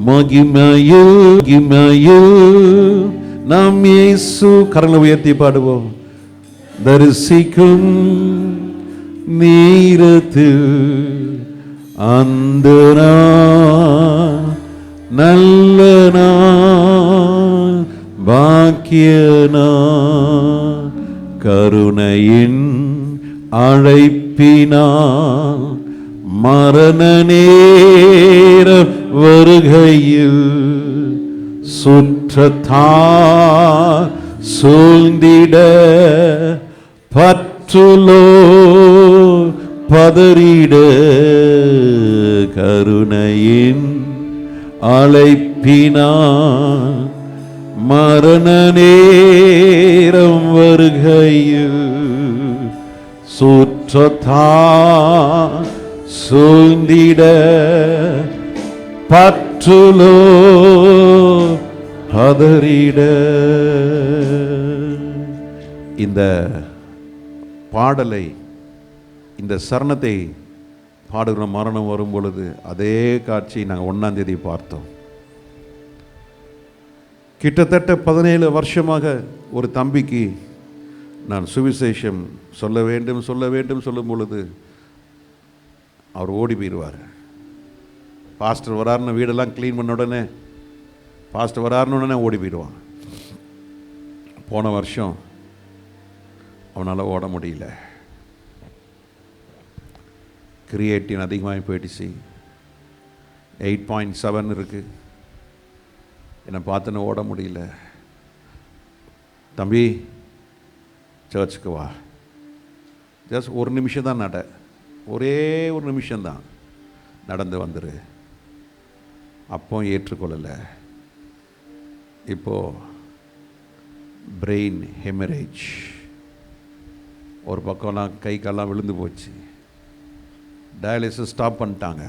மகிமையில் நாம் இயேசு கரங்களை உயர்த்தி பாடுவோம். தரிசிக்கும் நேரத்தில் அந்த நாள் நல்ல நாள், பாக்கிய நாள், கருணையின் அழைப்பினால் மரண நேரம் வருகையில் சுற்றத்தார் சூழ்ந்திட பற்றுலோ பதறிட, கருணையின் அழைப்பினால் மரண நேரம் வருகையில் சுற்றத்தார் சூழ்ந்திட பற்றுலோ பதறிட. இந்த பாடலை, இந்த சரணத்தை பாடுகிற மரணம் வரும் பொழுது அதே காட்சி நாங்கள் 1ஆம் தேதி பார்த்தோம். கிட்டத்தட்ட 17 வருஷமாக ஒரு தம்பிக்கு நான் சுவிசேஷம் சொல்ல வேண்டும் சொல்லும் பொழுது அவர் ஓடி போயிடுவார். பாஸ்டர் வராருன்னு வீடெல்லாம் க்ளீன் பண்ண உடனே, பாஸ்டர் வராருன்னு உடனே ஓடி போயிடுவான். போன வருஷம் அவனால் ஓட முடியல. கிரியேட்டின் அதிகமாக போயிடுச்சு. 8.7 இருக்குது. என்னை பார்த்துன்னு ஓட முடியல. தம்பி சர்ச்சுக்கு வா, ஜஸ்ட் 1 நிமிஷம் தான் நட, ஒரே 1 நிமிஷம்தான் நடந்து வந்துரு. அப்போ ஏற்றுக்கொள்ளலை. இப்போது பிரெயின் ஹெமரேஜ், ஒரு பக்கம்லாம் கை கால்லாம் விழுந்து போச்சு. டயாலிசிஸ் ஸ்டாப் பண்ணிட்டாங்க.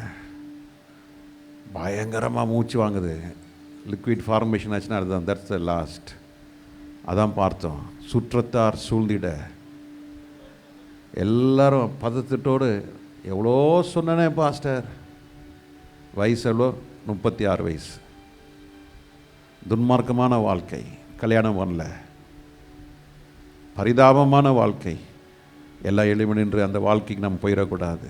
பயங்கரமாக மூச்சு வாங்குது. லிக்விட் ஃபார்மேஷன் ஆச்சுன்னா அதுதான், தட்ஸ் த லாஸ்ட். அதான் பார்த்தோம். சுற்றத்தார் சூழ்ந்திட எல்லாரும் பதத்திட்டோடு, எவ்வளோ சொன்னனே பாஸ்டர், வயசு எவ்வளோ? 36 வயசு. துன்மார்க்கமான வாழ்க்கை, கல்யாணம் வரல, பரிதாபமான வாழ்க்கை. எல்லாம் எளிமை நின்று அந்த வாழ்க்கைக்கு நம்ம போயிடக்கூடாது.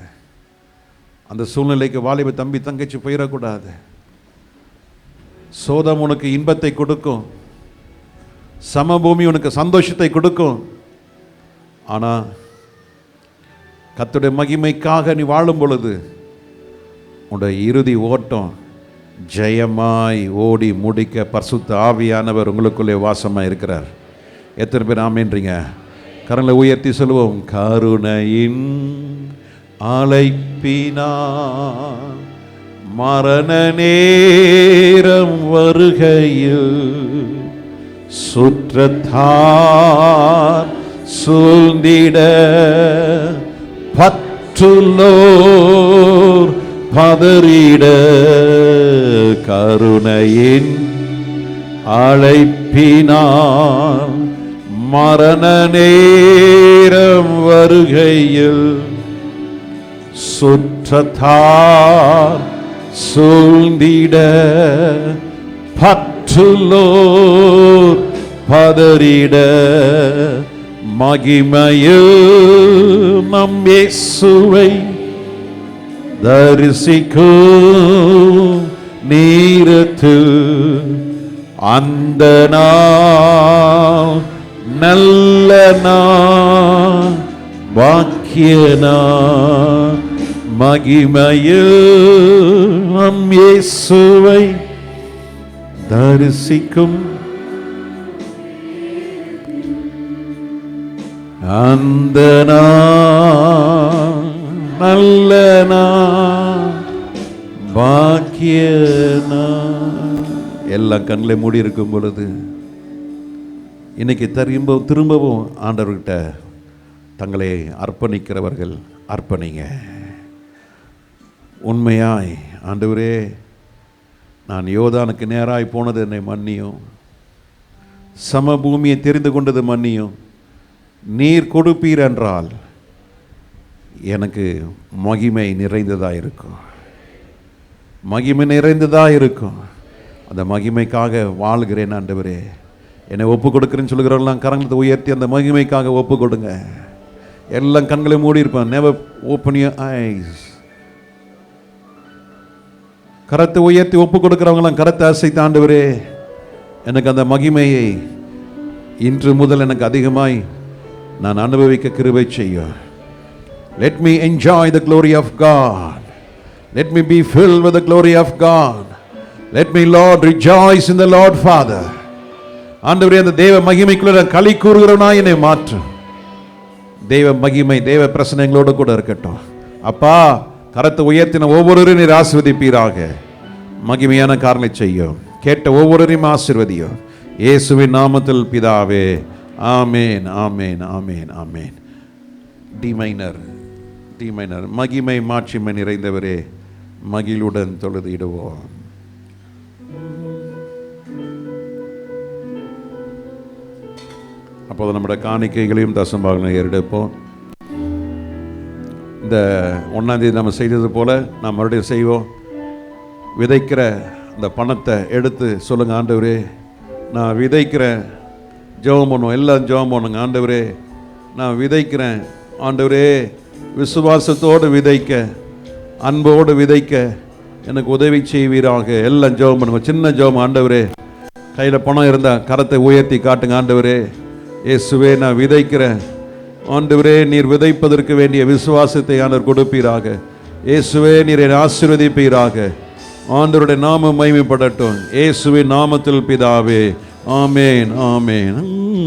அந்த சூழ்நிலைக்கு வாலிப தம்பி தங்கச்சி போயிடக்கூடாது. சோதம் உனக்கு இன்பத்தை கொடுக்கும், சமபூமி உனக்கு சந்தோஷத்தை கொடுக்கும். ஆனால் கர்த்தருடைய மகிமைக்காக நீ வாழும் பொழுது உன்னுடைய இறுதி ஓட்டம் ஜெயமாய் ஓடி முடிக்க பரிசுத்த ஆவியானவர் உங்களுக்குள்ளே வாசமாக இருக்கிறார். எத்தனை பேர் ஆமென்றீங்க? கரங்களை உயர்த்தி சொல்லுவோம். கருணையின் அழைப்பினால் மரண நேரம் வருகையில் சுற்றத்தார் சூழ்ந்திட பற்றுள்ளோர் பதறிட, கருணையின் அழைப்பினால் மரண நேரம் வருகையில் சுற்றத்தார் சூழ்ந்திட பற்றுள்ளோர் பதறிட, மகிமையில் நம் இயேசுவை தரிசிக்கும் நேரத்தில் அந்த நாள் நல்ல நாள், பாக்கிய நாள், மகிமையில் நம் இயேசுவை தரிசிக்கும் அந்த நாள் நல்ல நாள், பாக்கிய நாள். எல்லாம் கண்களை மூடி இருக்கும் பொழுது இன்னைக்கு திரும்பவும் ஆண்டவர்கிட்ட தங்களை அர்ப்பணிக்கிறவர்கள் அர்ப்பணிங்க. உண்மையாய், ஆண்டவரே, நான் யோர்தானுக்கு நேராய் போனது என்னை மன்னியும், சமபூமியை தெரிந்து கொண்டது மன்னியும், நீர் கொடுப்பீர் என்றால் எனக்கு மகிமை நிறைந்ததாக இருக்கும், மகிமை நிறைந்ததாக இருக்கும். அந்த மகிமைக்காக வாழ்கிறேன் ஆண்டவரே, என்னை ஒப்பு கொடுக்குறேன்னு சொல்லுகிறவங்களாம் கரங்களை உயர்த்தி அந்த மகிமைக்காக ஒப்பு கொடுங்க. எல்லாம் கண்களை மூடி இருப்பான். never open your eyes. கரத்தை உயர்த்தி ஒப்பு கொடுக்குறவங்களாம் கரத்தை அசைத்து, ஆண்டவரே, எனக்கு அந்த மகிமையை இன்று முதல் எனக்கு அதிகமாய் நான் அனுபவிக்க கிருபை செய்யும். Let me enjoy the glory of God. Let me be filled with the glory of God. Let me, Lord, rejoice in the Lord Father. ஆண்டவரே, அந்த தேவ மகிமைக்குள்ள களி கூறுகிறவனாய் என்னை மாற்றும். தேவ மகிமை, தேவ பிரசன்னம் எங்களோடு கூட இருக்கட்டும். அப்பா, கரத்தை உயர்த்தின ஒவ்வொருவரையும் நீர் ஆசீர்வதிப்பீராக. மகிமையான காரணத்தை செய்யும். கேட்ட ஒவ்வொருவரையும் ஆசீர்வதியும். இயேசுவின் நாமத்தில் பிதாவே, ஆமேன், ஆமேன், ஆமேன், ஆமேன். டி மைனர், மகிமை மாட்சிமை நிறைந்தவரே, மகிழுடன் தொழுதிடுவோம். அப்போது நம்முடைய காணிக்கைகளையும் தசம்பாகங்களையும் ஏறெடுப்போம். இந்த 1ஆம் தேதி நம்ம செய்தது போல நாம் மறுபடியும் செய்வோம். விதைக்கிற அந்த பணத்தை எடுத்து சொல்லுங்க, ஆண்டவரே, நான் விதைக்கிறேன். ஜெபம் பண்ணுவோம், எல்லாம் ஜெபம் பண்ணுங்க. ஆண்டவரே, நான் விதைக்கிறேன். ஆண்டவரே, விசுவாசத்தோடு விதைக்க, அன்போடு விதைக்க எனக்கு உதவி செய்வீராக. எல்லாம் ஜெபம் பண்ணுங்க. சின்ன ஜெபம். ஆண்டவரே, கையில் பணம் இருந்தால் கரத்தை உயர்த்தி காட்டுங்க. ஆண்டவரே, இயேசுவே, நான் விதைக்கிறேன். ஆண்டவரே, நீர் விதைப்பதற்கு வேண்டிய விசுவாசத்தை ஆண்டவர் கொடுப்பீராக. இயேசுவே, நீர் என்னை ஆசீர்வதிப்பீராக. ஆண்டவருடைய நாமம் மகிமைப்படட்டும். இயேசுவின் நாமத்தில் பிதாவே, ஆமேன், ஆமேன்.